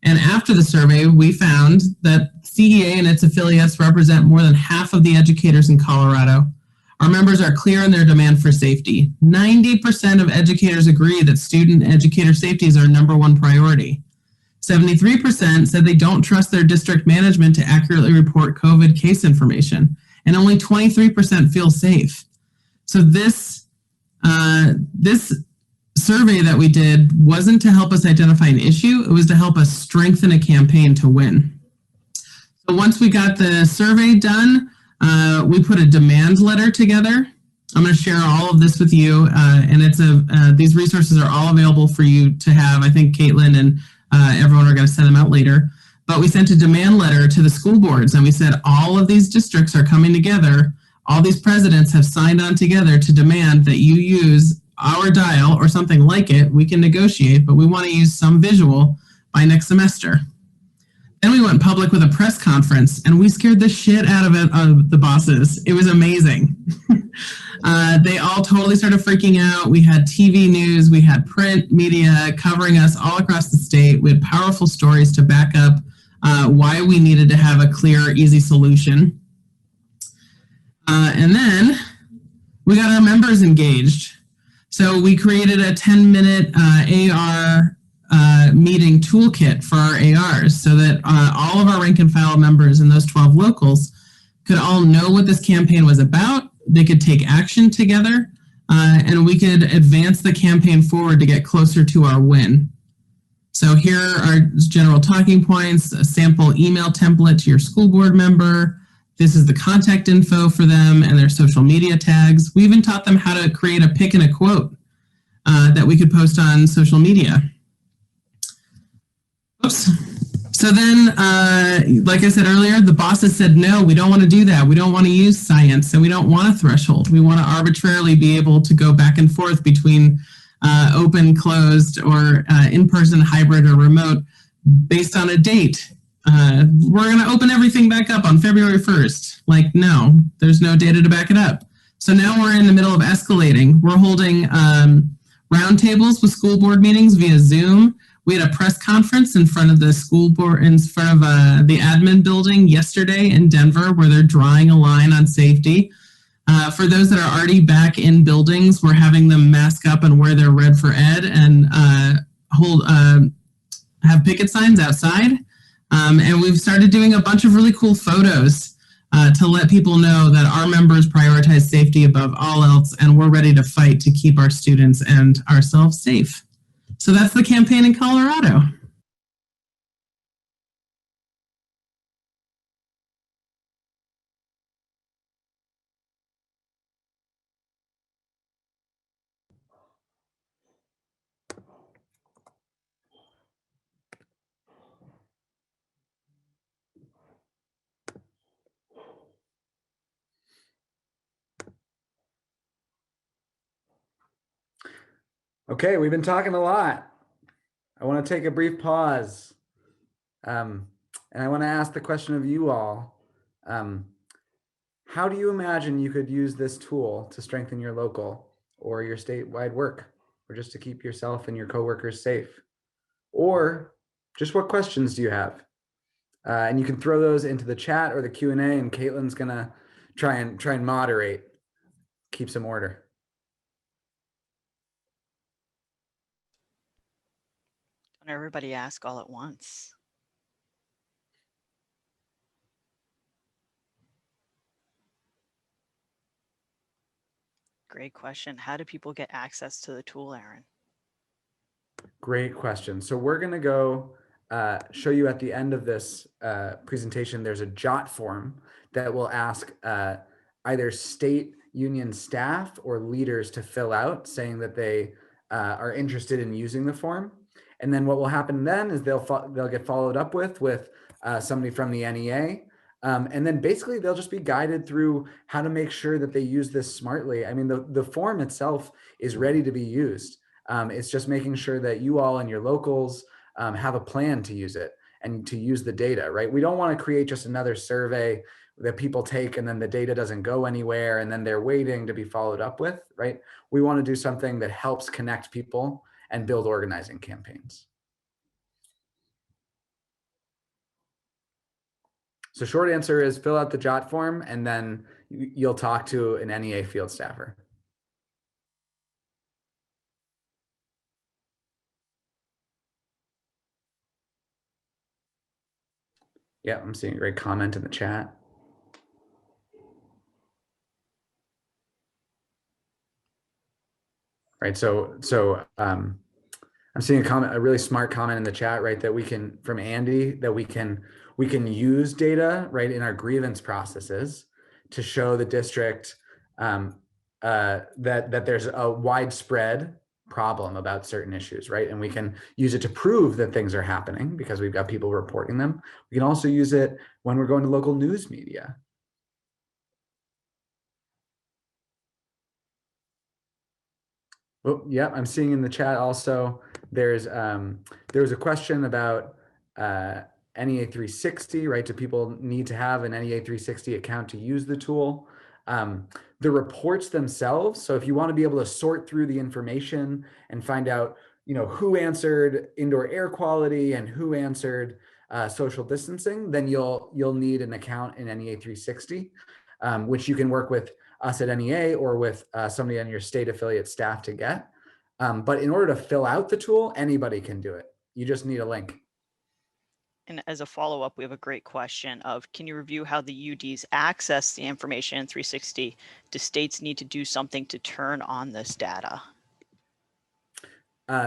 D: And after the survey, we found that CEA and its affiliates represent more than half of the educators in Colorado. Our members are clear in their demand for safety. 90% of educators agree that student educator safety is our #1 priority. 73% said they don't trust their district management to accurately report COVID case information, and only 23% feel safe. So this survey that we did wasn't to help us identify an issue, it was to help us strengthen a campaign to win. So once we got the survey done, we put a demand letter together. I'm going to share all of this with you, and these resources are all available for you to have. I think Caitlin and everyone are going to send them out later. But we sent a demand letter to the school boards, and we said all of these districts are coming together. All these presidents have signed on together to demand that you use our dial or something like it. We can negotiate, but we want to use some visual by next semester. Then we went public with a press conference, and we scared the shit out of the bosses. It was amazing. They all totally started freaking out. We had TV news, we had print media covering us all across the state. We had powerful stories to back up why we needed to have a clear, easy solution. And then we got our members engaged. So we created a 10-minute AR meeting toolkit for our ARs so that all of our rank and file members in those 12 locals could all know what this campaign was about. They could take action together, and we could advance the campaign forward to get closer to our win. So here are general talking points, a sample email template to your school board member. This is the contact info for them and their social media tags. We even taught them how to create a pick and a quote that we could post on social media. Oops. So then, like I said earlier, the bosses said, no, we don't want to do that. We don't want to use science, and we don't want a threshold. We want to arbitrarily be able to go back and forth between open, closed, or in-person, hybrid, or remote based on a date. we're going to open everything back up on February 1st. Like, no, there's no data to back it up. So now we're in the middle of escalating. We're holding roundtables with school board meetings via Zoom. We had a press conference in front of the school board, in front of the admin building yesterday in Denver, where they're drawing a line on safety. For those that are already back in buildings, we're having them mask up and wear their red for ed and have picket signs outside. And we've started doing a bunch of really cool photos to let people know that our members prioritize safety above all else, and we're ready to fight to keep our students and ourselves safe. So that's the campaign in Colorado.
C: Okay, we've been talking a lot. I want to take a brief pause. And I want to ask the question of you all. How do you imagine you could use this tool to strengthen your local or your statewide work, or just to keep yourself and your coworkers safe? Or just what questions do you have? And you can throw those into the chat or the Q&A, and Caitlin's gonna try and moderate, keep some order.
B: Don't everybody ask all at once. Great question. How do people get access to the tool, Aaron?
C: Great question. So we're going to go show you at the end of this presentation, there's a jot form that will ask either state union staff or leaders to fill out, saying that they are interested in using the form. And then what will happen then is they'll get followed up with somebody from the NEA. And then basically they'll just be guided through how to make sure that they use this smartly. I mean, the form itself is ready to be used. It's just making sure that you all and your locals have a plan to use it and to use the data, right? We don't want to create just another survey that people take and then the data doesn't go anywhere and then they're waiting to be followed up with, right? We want to do something that helps connect people and build organizing campaigns. So short answer is fill out the jot form and then you'll talk to an NEA field staffer. Yeah, I'm seeing a great comment in the chat. Right, so I'm seeing a really smart comment in the chat, right? That we can, from Andy, that we can use data, right, in our grievance processes to show the district that there's a widespread problem about certain issues, right? And we can use it to prove that things are happening because we've got people reporting them. We can also use it when we're going to local news media. Oh, yeah, I'm seeing in the chat also, there was a question about NEA 360, right? Do people need to have an NEA 360 account to use the tool? The reports themselves, so if you want to be able to sort through the information and find out, who answered indoor air quality and who answered social distancing, then you'll need an account in NEA 360, which you can work with us at NEA or with somebody on your state affiliate staff to get. But in order to fill out the tool, anybody can do it. You just need a link.
B: And as a follow-up, we have a great question of, can you review how the UDs access the information in 360? Do states need to do something to turn on this data?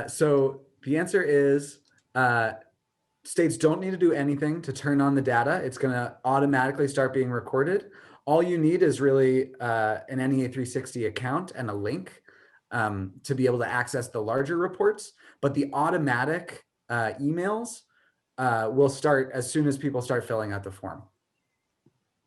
C: So the answer is states don't need to do anything to turn on the data. It's going to automatically start being recorded. All you need is really an NEA 360 account and a link to be able to access the larger reports. But the automatic emails will start as soon as people start filling out the form.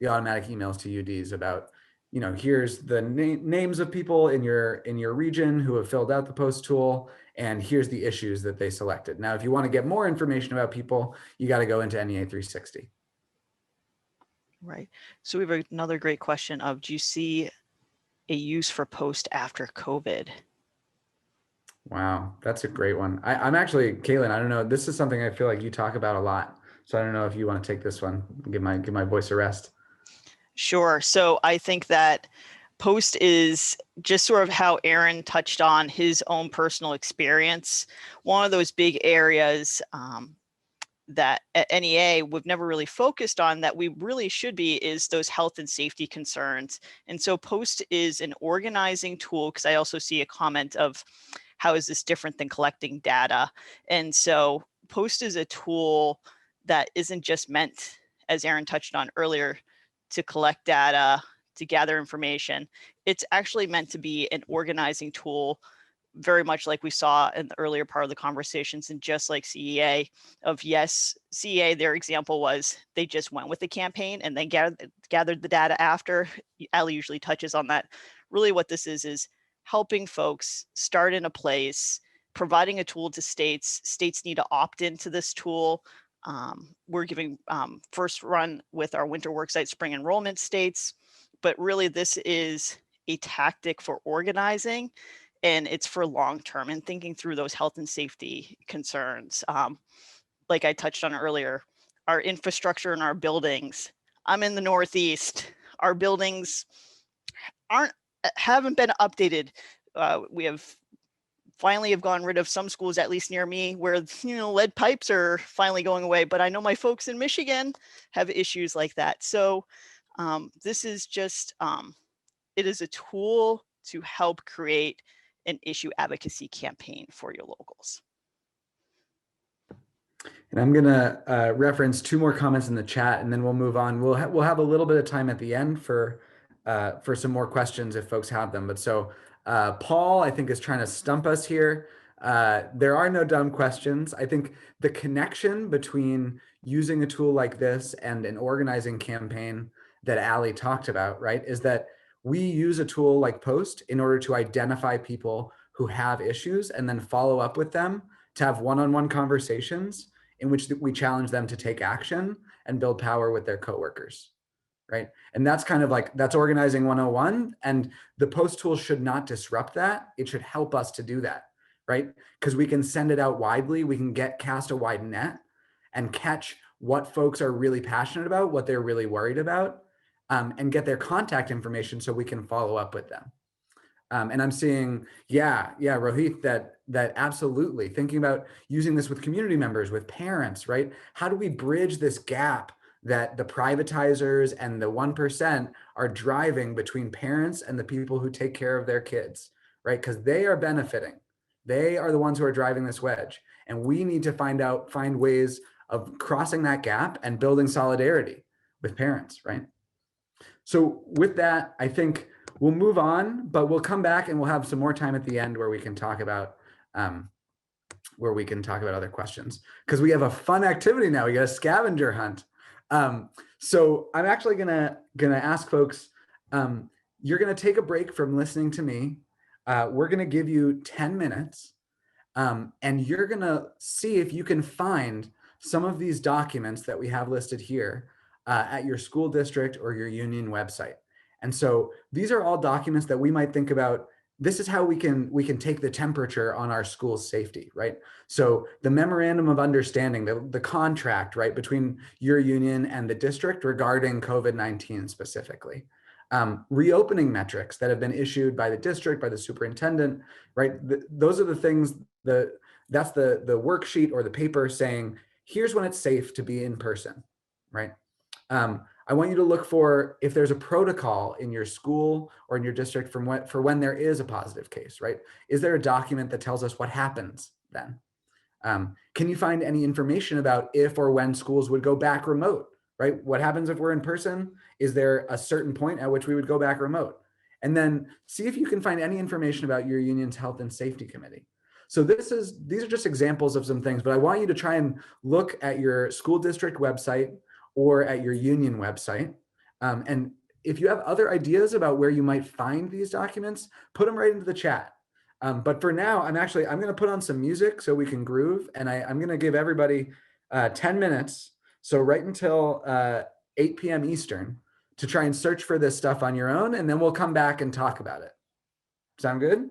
C: The automatic emails to UDs about here's the names of people in your region who have filled out the post tool, and here's the issues that they selected. Now, if you want to get more information about people, you got to go into NEA 360.
B: Right. So we have another great question of, do you see a use for post after COVID?
C: Wow, that's a great one. I'm actually, Caitlin, I don't know, this is something I feel like you talk about a lot. So I don't know if you want to take this one, give my voice a rest.
B: Sure. So I think that post is just sort of how Aaron touched on his own personal experience. One of those big areas that at NEA we've never really focused on that we really should be is those health and safety concerns. And so post is an organizing tool, because I also see a comment of how is this different than collecting data? And so post is a tool that isn't just meant, as Aaron touched on earlier, to collect data, to gather information. It's actually meant to be an organizing tool, very much like we saw in the earlier part of the conversations, and just like CEA of, yes, CEA, their example was they just went with the campaign and then gathered the data after. Ali usually touches on that. Really what this is helping folks start in a place, providing a tool to states. States need to opt into this tool. We're giving first run with our winter worksite spring enrollment states, but really this is a tactic for organizing, and it's for long-term and thinking through those health and safety concerns. Like I touched on earlier, our infrastructure and our buildings. I'm in the Northeast. Our buildings haven't been updated. We have finally gone rid of some schools, at least near me, where lead pipes are finally going away. But I know my folks in Michigan have issues like that. So this is just, it is a tool to help create an issue advocacy campaign for your locals.
C: And I'm going to reference two more comments in the chat, and then we'll move on. We'll have a little bit of time at the end for some more questions if folks have them. But so Paul, I think, is trying to stump us here. There are no dumb questions. I think the connection between using a tool like this and an organizing campaign that Ali talked about, right, is that we use a tool like Post in order to identify people who have issues and then follow up with them to have one-on-one conversations in which we challenge them to take action and build power with their coworkers, right? And that's kind of like, that's organizing 101. And the Post tool should not disrupt that. It should help us to do that, right? Because we can send it out widely. We can cast a wide net and catch what folks are really passionate about, what they're really worried about, and get their contact information so we can follow up with them. And I'm seeing, yeah, Rohit, that absolutely thinking about using this with community members, with parents, right? How do we bridge this gap that the privatizers and the 1% are driving between parents and the people who take care of their kids, right? Because they are benefiting. They are the ones who are driving this wedge. And we need to find ways of crossing that gap and building solidarity with parents, right? So with that, I think we'll move on, but we'll come back and we'll have some more time at the end where we can talk about other questions, because we have a fun activity now. We got a scavenger hunt. So I'm actually gonna ask folks, you're gonna take a break from listening to me. We're gonna give you 10 minutes, and you're gonna see if you can find some of these documents that we have listed here at your school district or your union website. And so these are all documents that we might think about. This is how we can take the temperature on our school's safety, right? So the memorandum of understanding, the contract, right, between your union and the district regarding COVID-19 specifically. Reopening metrics that have been issued by the district, by the superintendent, right? Those are the things, that's the worksheet or the paper saying, here's when it's safe to be in person, right? I want you to look for if there's a protocol in your school or in your district for when there is a positive case, right? Is there a document that tells us what happens then? Can you find any information about if or when schools would go back remote, right? What happens if we're in person? Is there a certain point at which we would go back remote? And then see if you can find any information about your union's health and safety committee. So these are just examples of some things, but I want you to try and look at your school district website or at your union website, and if you have other ideas about where you might find these documents, put them right into the chat. But for now, I'm going to put on some music so we can groove, and I'm going to give everybody 10 minutes, so right until 8 p.m. Eastern, to try and search for this stuff on your own, and then we'll come back and talk about it. Sound good?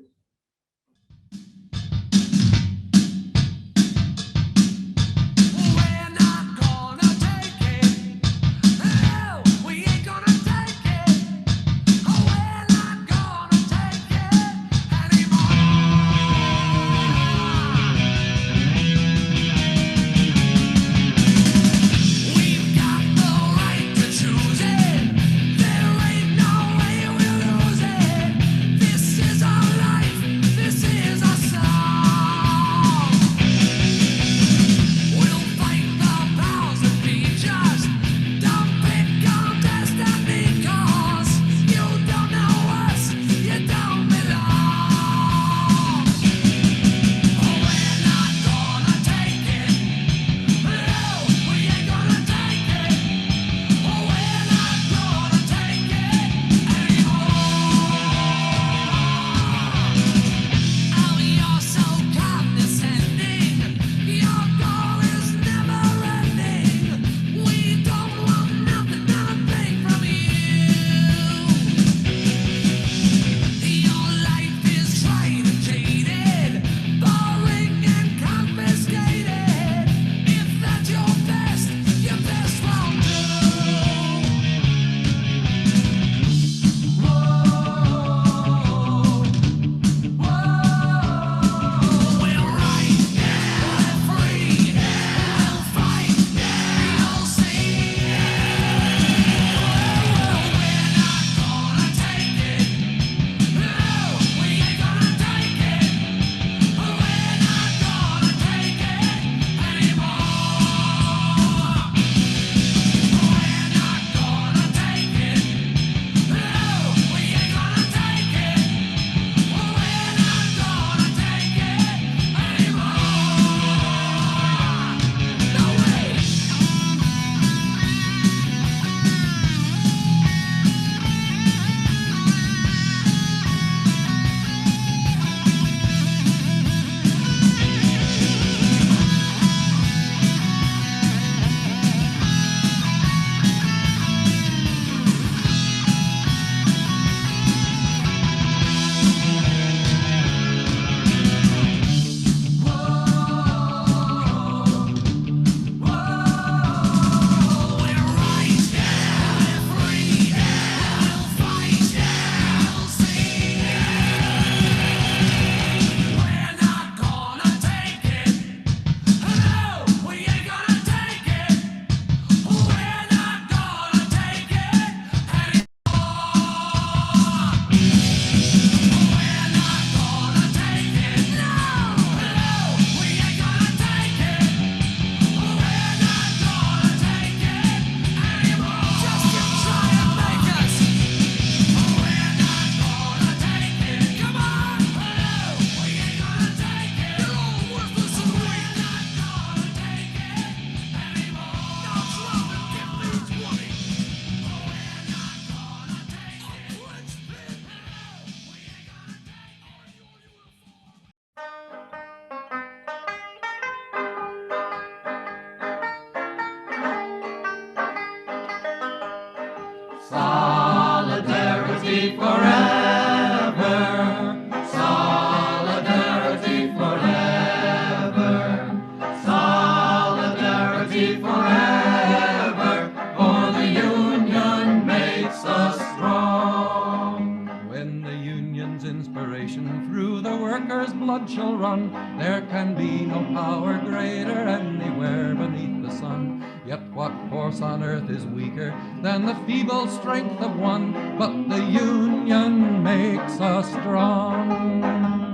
E: Solidarity forever. Solidarity forever. Solidarity forever. For the union makes us strong. When the union's inspiration through the workers' blood shall run, there can be no power greater anywhere beneath the sun. Yet what force on earth is weaker than the feeble strength of one? But the union makes us strong.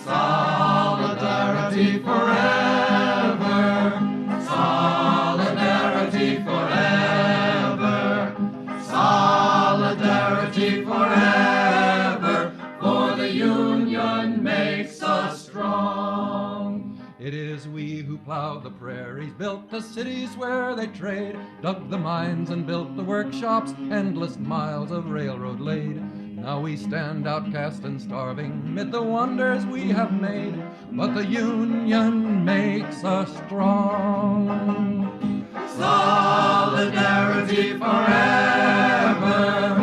E: Solidarity forever. Solidarity forever. Solidarity forever. For the union makes us strong. It is we who plowed the prairies, built the cities where they trade, dug the mines and built the workshops, endless miles of railroad laid. Now we stand outcast and starving mid the wonders we have made, but the Union makes us strong. Solidarity forever,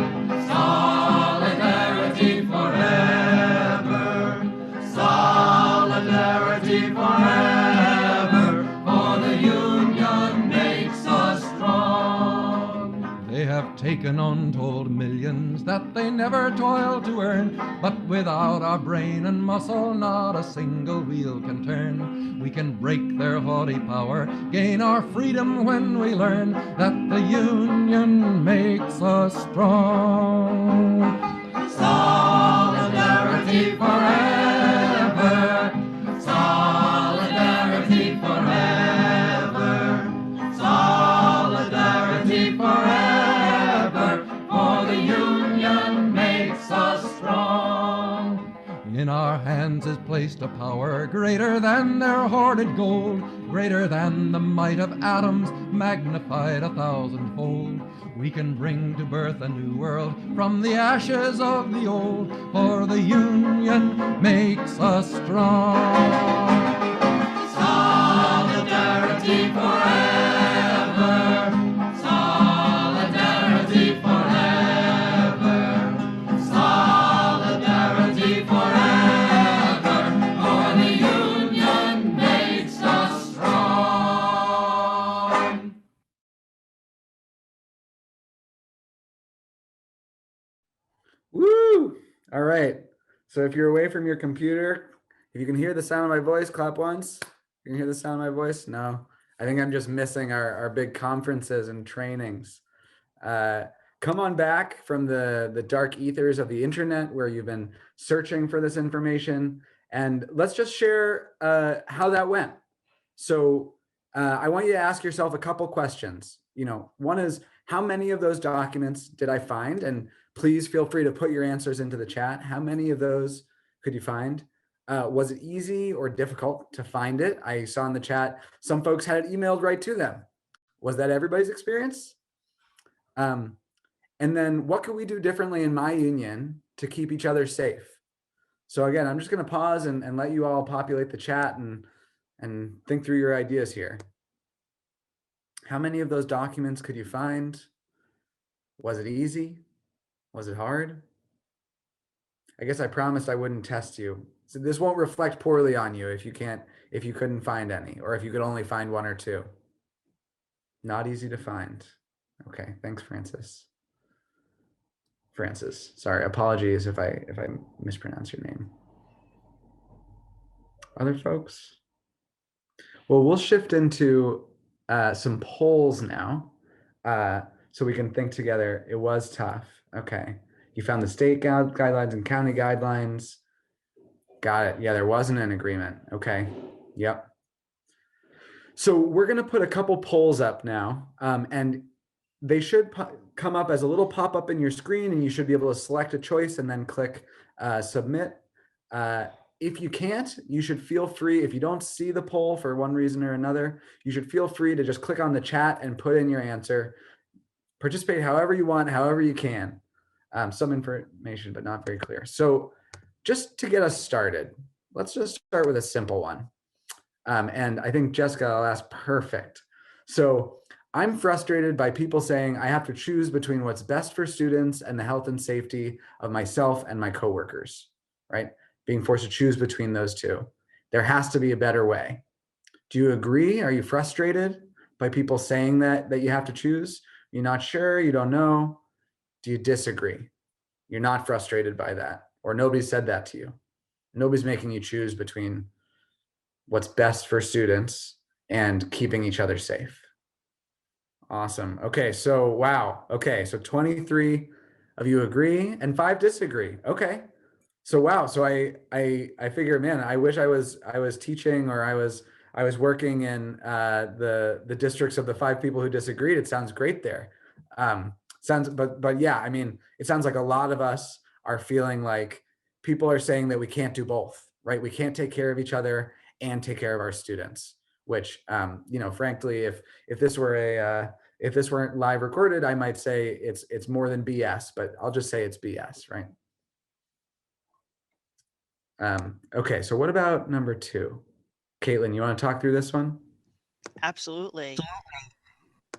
E: solidarity forever, solidarity forever, for the Union makes us strong. They have taken untold millions that they never toiled to earn, but without our brain and muscle, not a single wheel can turn. We can break their haughty power, gain our freedom when we learn that the Union makes us strong. Solidarity forever, solidarity forever, solidarity forever, for the Union makes us strong. In our hands is placed a power greater than their hoarded gold, greater than the might of atoms, magnified 1,000-fold. We can bring to birth a new world from the ashes of the old, for the Union makes us strong. Solidarity forever, solidarity forever, solidarity forever, for the Union makes us strong.
C: Woo! All right. So if you're away from your computer, if you can hear the sound of my voice, clap once. You can hear the sound of my voice? No. I think I'm just missing our big conferences and trainings. Come on back from the dark ethers of the internet where you've been searching for this information, and let's just share how that went. So I want you to ask yourself a couple questions. One is, how many of those documents did I find? And please feel free to put your answers into the chat. How many of those could you find? Was it easy or difficult to find it? I saw in the chat, some folks had it emailed right to them. Was that everybody's experience? And then what could we do differently in my union to keep each other safe? So again, I'm just gonna pause and let you all populate the chat and think through your ideas here. How many of those documents could you find? Was it easy? Was it hard? I guess I promised I wouldn't test you. So this won't reflect poorly on you if you couldn't find any, or if you could only find one or two. Not easy to find. Okay, thanks, Francis. Sorry, apologies if I mispronounce your name. Other folks? Well, we'll shift into some polls now, so we can think together. It was tough. Okay, you found the state guidelines and county guidelines. Got it. Yeah, there wasn't an agreement. Okay. Yep. So we're going to put a couple polls up now, and they should come up as a little pop-up in your screen, and you should be able to select a choice and then click submit. If you can't, you should feel free, if you don't see the poll for one reason or another, you should feel free to just click on the chat and put in your answer. Participate however you want, however you can. Some information, but not very clear. So just to get us started, let's just start with a simple one. And I think Jessica will ask perfect. So I'm frustrated by people saying I have to choose between what's best for students and the health and safety of myself and my coworkers, right? Being forced to choose between those two. There has to be a better way. Do you agree? Are you frustrated by people saying that you have to choose? You're not sure, you don't know. Do you disagree? You're not frustrated by that, or nobody said that to you. Nobody's making you choose between what's best for students and keeping each other safe. Awesome. Okay, so wow. Okay, so 23 of you agree and 5 disagree. Okay. So wow. So I figure, man, I wish I was teaching, or I was working in the districts of the 5 people who disagreed. It sounds great there. But yeah, I mean, it sounds like a lot of us are feeling like people are saying that we can't do both, right? We can't take care of each other and take care of our students. which, frankly, if this were if this weren't live recorded, I might say it's more than BS, but I'll just say it's BS, right? Okay, so what about number 2? Caitlin, you want to talk through this one?
B: Absolutely.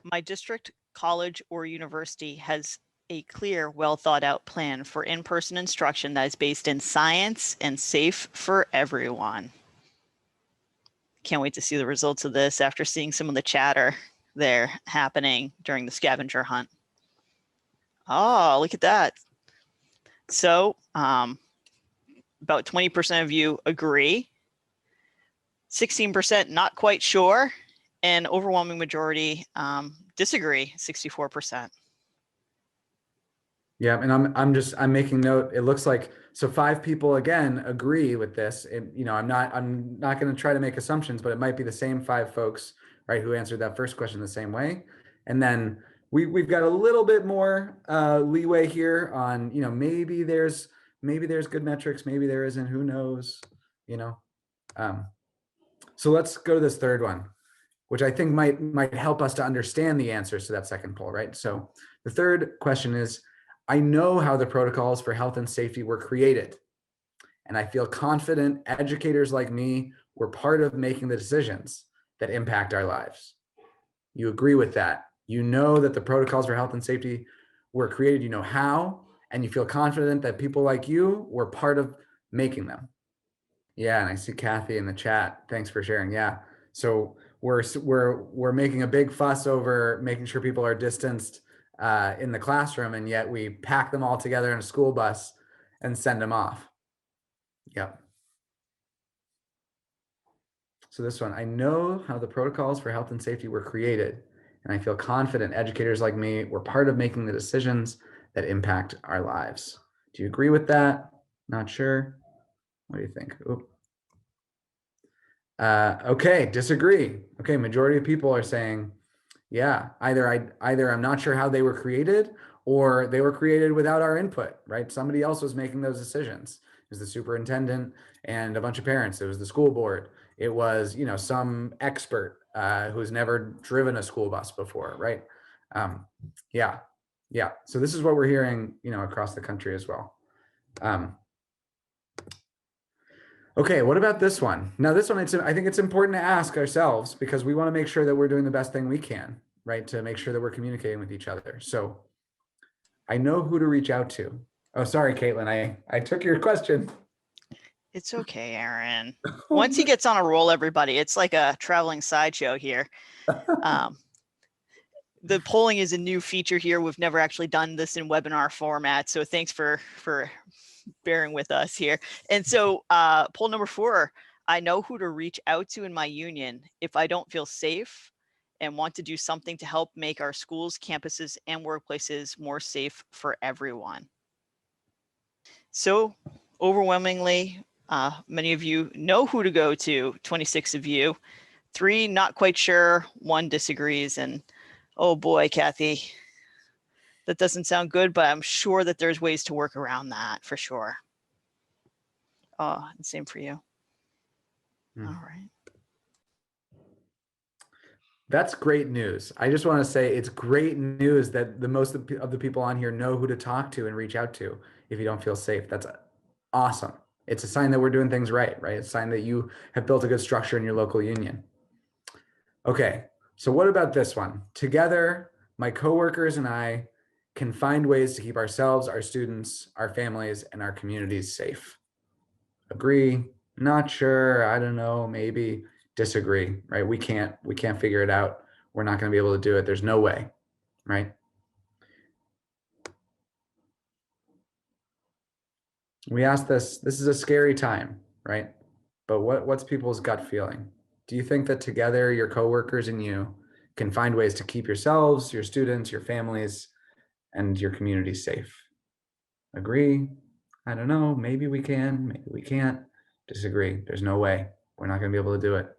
B: My district, college, or university has a clear, well thought out plan for in-person instruction that is based in science and safe for everyone. Can't wait to see the results of this after seeing some of the chatter there happening during the scavenger hunt. Oh, look at that. So about 20% of you agree, 16% not quite sure, and overwhelming majority disagree, 64%.
C: Yeah, and I'm making note. It looks like, so 5 people again agree with this. And I'm not going to try to make assumptions, but it might be the same 5 folks, right, who answered that first question the same way. And then we've got a little bit more leeway here on, maybe there's good metrics, maybe there isn't, who knows, So let's go to this third one, which I think might help us to understand the answers to that second poll, right? So the third question is, I know how the protocols for health and safety were created, and I feel confident educators like me were part of making the decisions that impact our lives. You agree with that. You know that the protocols for health and safety were created, you know how, and you feel confident that people like you were part of making them. Yeah, and I see Kathy in the chat. Thanks for sharing. Yeah, so we're making a big fuss over making sure people are distanced in the classroom, and yet we pack them all together in a school bus and send them off. Yep. So this one, I know how the protocols for health and safety were created, and I feel confident educators like me were part of making the decisions that impact our lives. Do you agree with that? Not sure. What do you think? Oop. Okay, disagree. Okay, majority of people are saying, yeah, either I'm not sure how they were created, or they were created without our input, right? Somebody else was making those decisions. It was the superintendent and a bunch of parents. It was the school board. It was, some expert who's never driven a school bus before, right? Yeah. So this is what we're hearing, across the country as well. Okay, what about this one? Now, this one, I think it's important to ask ourselves, because we want to make sure that we're doing the best thing we can, right? To make sure that we're communicating with each other. So I know who to reach out to. Oh, sorry, Caitlin, I took your question.
B: It's okay, Aaron. Once he gets on a roll, everybody, it's like a traveling sideshow here. The polling is a new feature here. We've never actually done this in webinar format. So thanks for bearing with us here. And so poll number 4, I know who to reach out to in my union if I don't feel safe and want to do something to help make our schools, campuses, and workplaces more safe for everyone. So overwhelmingly, many of you know who to go to, 26 of you, 3 not quite sure, 1 disagrees, and oh boy, Kathy, that doesn't sound good, but I'm sure that there's ways to work around that for sure. Oh, and same for you. All right.
C: That's great news. I just want to say it's great news that the most of the people on here know who to talk to and reach out to if you don't feel safe. That's awesome. It's a sign that we're doing things right? It's a sign that you have built a good structure in your local union. Okay, so what about this one? Together, my coworkers and I can find ways to keep ourselves, our students, our families, and our communities safe. Agree, not sure, I don't know, maybe, disagree, right? We can't figure it out. We're not going to be able to do it. There's no way, right? We asked this is a scary time, right? But what's people's gut feeling? Do you think that together, your coworkers and you can find ways to keep yourselves, your students, your families, and your community safe? Agree? I don't know, maybe we can, maybe we can't. Disagree, there's no way. We're not going to be able to do it.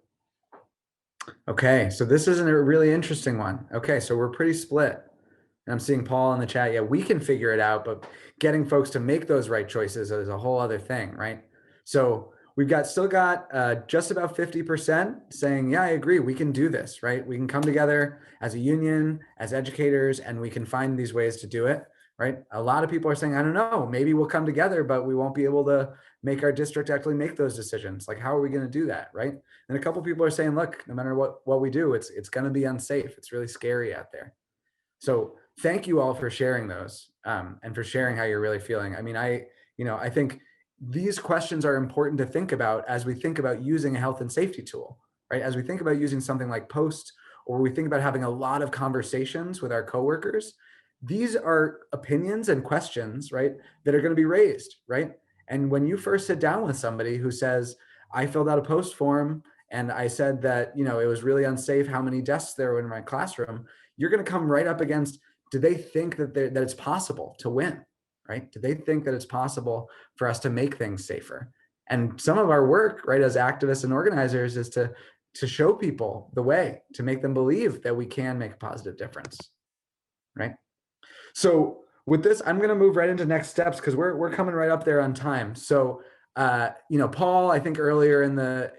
C: Okay, so this is a really interesting one. Okay, so we're pretty split. And I'm seeing Paul in the chat. Yeah, we can figure it out, but getting folks to make those right choices is a whole other thing, right? So we've still got just about 50% saying, yeah, I agree, we can do this, right? We can come together as a union, as educators, and we can find these ways to do it, right? A lot of people are saying, I don't know, maybe we'll come together, but we won't be able to make our district actually make those decisions. Like, how are we going to do that, right? And a couple people are saying, look, no matter what we do, it's going to be unsafe. It's really scary out there. So thank you all for sharing those and for sharing how you're really feeling. I mean, I think these questions are important to think about as we think about using a health and safety tool, right? As we think about using something like Post, or we think about having a lot of conversations with our coworkers, these are opinions and questions, right, that are going to be raised, right? And when you first sit down with somebody who says, I filled out a Post form and I said that, it was really unsafe how many desks there were in my classroom, you're going to come right up against, do they think that it's possible to win, right? Do they think that it's possible for us to make things safer? And some of our work, right, as activists and organizers is to show people the way, to make them believe that we can make a positive difference, right? So with this, I'm going to move right into next steps because we're coming right up there on time. So, Paul, I think earlier in the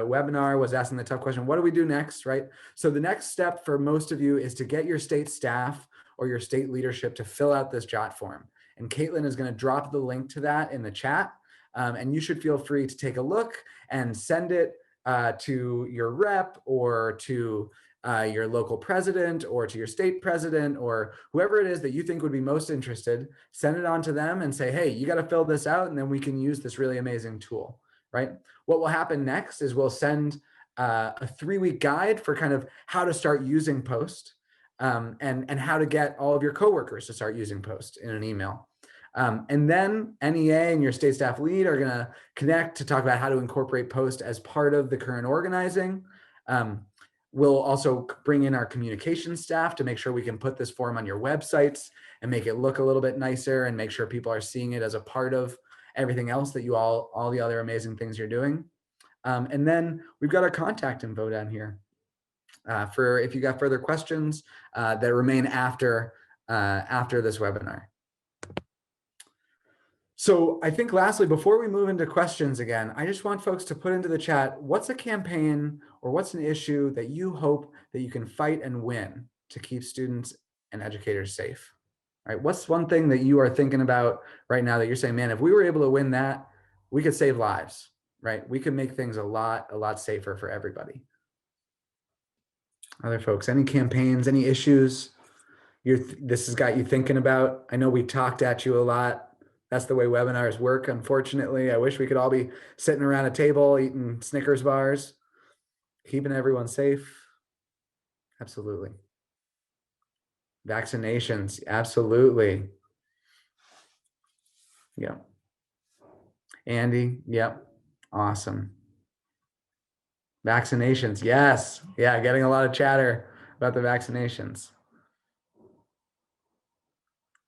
C: webinar was asking the tough question, what do we do next, right? So the next step for most of you is to get your state staff or your state leadership to fill out this JOT form. And Caitlin is going to drop the link to that in the chat. And you should feel free to take a look and send it to your rep or to your local president or to your state president or whoever it is that you think would be most interested. Send it on to them and say, hey, you got to fill this out and then we can use this really amazing tool, right? What will happen next is we'll send a 3-week guide for kind of how to start using Post and how to get all of your coworkers to start using Post in an email. And then NEA and your state staff lead are going to connect to talk about how to incorporate Post as part of the current organizing. We'll also bring in our communication staff to make sure we can put this form on your websites and make it look a little bit nicer and make sure people are seeing it as a part of everything else that all the other amazing things you're doing. And then we've got our contact info down here for if you got further questions that remain after this webinar. So I think lastly, before we move into questions again, I just want folks to put into the chat, what's a campaign or what's an issue that you hope that you can fight and win to keep students and educators safe? All right, what's one thing that you are thinking about right now that you're saying, man, if we were able to win that, we could save lives, right? We could make things a lot safer for everybody. Other folks, any campaigns, any issues this has got you thinking about? I know we talked at you a lot. That's the way webinars work, unfortunately. I wish we could all be sitting around a table eating Snickers bars, keeping everyone safe. Absolutely. Vaccinations, absolutely. Yeah. Andy, yep. Awesome. Vaccinations, yes. Yeah, getting a lot of chatter about the vaccinations.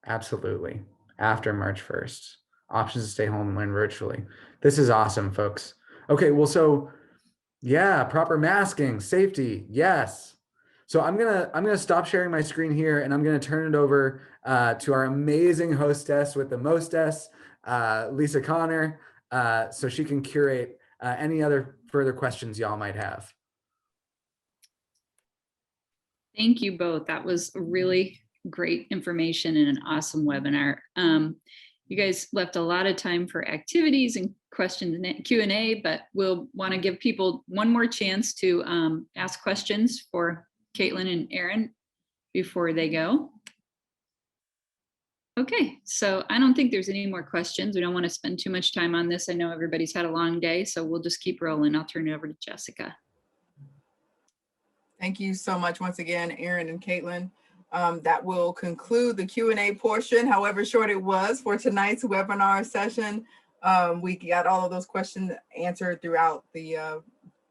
C: Absolutely. After March 1st. Options to stay home and learn virtually. This is awesome, folks. Okay, well, so yeah, proper masking, safety, yes. So I'm gonna stop sharing my screen here and I'm gonna turn it over to our amazing hostess with the mostess, Lisa Connor, so she can curate any other further questions y'all might have.
A: Thank you both. That was really great information and an awesome webinar. You guys left a lot of time for activities and questions and Q&A, but we'll want to give people one more chance to ask questions for Caitlin and Aaron before they go. Okay, so I don't think there's any more questions. We don't want to spend too much time on this. I know everybody's had a long day, so we'll just keep rolling. I'll turn it over to Jessica.
F: Thank you so much once again, Aaron and Caitlin. That will conclude the Q&A portion, however short it was for tonight's webinar session. We got all of those questions answered throughout the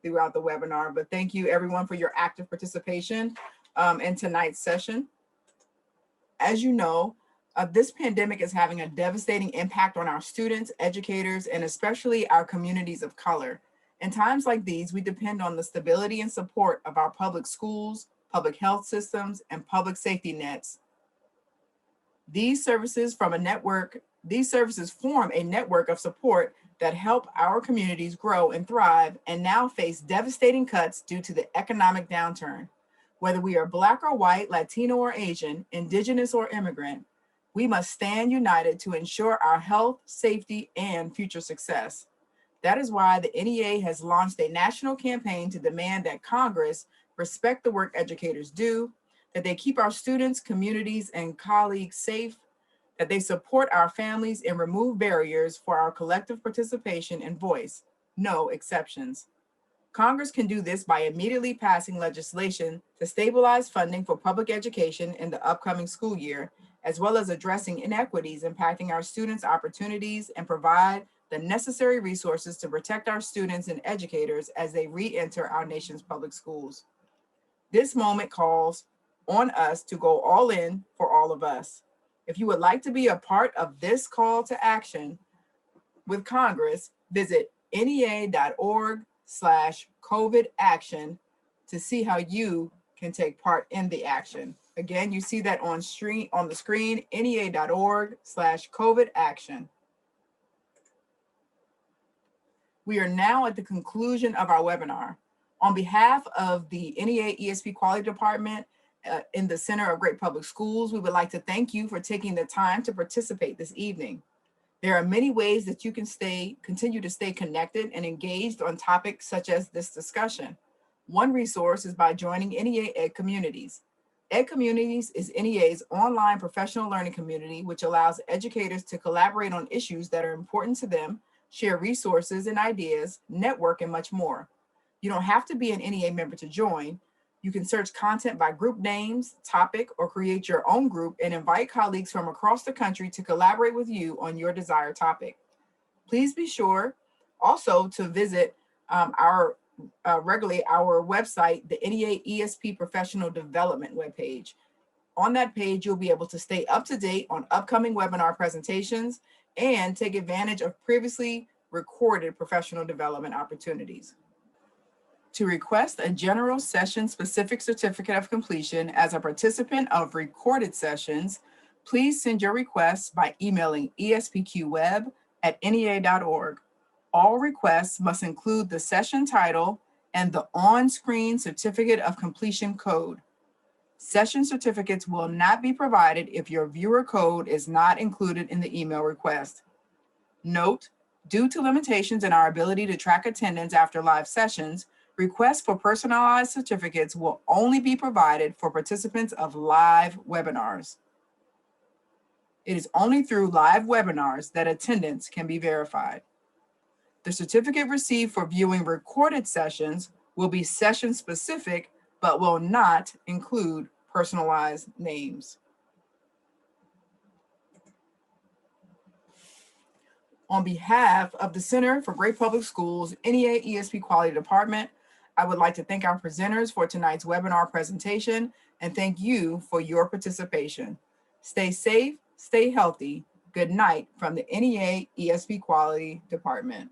F: webinar, but thank you everyone for your active participation in tonight's session. As you know, this pandemic is having a devastating impact on our students, educators, and especially our communities of color. In times like these, we depend on the stability and support of our public schools, public health systems, and public safety nets. These services form a network of support that help our communities grow and thrive and now face devastating cuts due to the economic downturn. Whether we are Black or white, Latino or Asian, Indigenous or immigrant, we must stand united to ensure our health, safety, and future success. That is why the NEA has launched a national campaign to demand that Congress respect the work educators do, that they keep our students, communities, and colleagues safe, that they support our families and remove barriers for our collective participation and voice, no exceptions. Congress can do this by immediately passing legislation to stabilize funding for public education in the upcoming school year, as well as addressing inequities impacting our students' opportunities and provide the necessary resources to protect our students and educators as they re-enter our nation's public schools. This moment calls on us to go all in for all of us. If you would like to be a part of this call to action with Congress, visit nea.org/COVID action to see how you can take part in the action. Again, you see that on the screen, nea.org/COVID action. We are now at the conclusion of our webinar. On behalf of the NEA ESP Quality Department in the Center of Great Public Schools, we would like to thank you for taking the time to participate this evening. There are many ways that you can continue to stay connected and engaged on topics such as this discussion. One resource is by joining NEA Ed Communities. Ed Communities is NEA's online professional learning community, which allows educators to collaborate on issues that are important to them, share resources and ideas, network, and much more. You don't have to be an NEA member to join. You can search content by group names, topic, or create your own group and invite colleagues from across the country to collaborate with you on your desired topic. Please be sure also to visit our website, the NEA ESP Professional Development webpage. On that page, you'll be able to stay up to date on upcoming webinar presentations and take advantage of previously recorded professional development opportunities. To request a general session-specific certificate of completion as a participant of recorded sessions, please send your requests by emailing espqweb@nea.org. All requests must include the session title and the on-screen certificate of completion code. Session certificates will not be provided if your viewer code is not included in the email request. Note, due to limitations in our ability to track attendance after live sessions, requests for personalized certificates will only be provided for participants of live webinars. It is only through live webinars that attendance can be verified. The certificate received for viewing recorded sessions will be session specific, but will not include personalized names. On behalf of the Center for Great Public Schools, NEA ESP Quality Department, I would like to thank our presenters for tonight's webinar presentation and thank you for your participation. Stay safe, stay healthy. Good night from the NEA ESP Quality Department.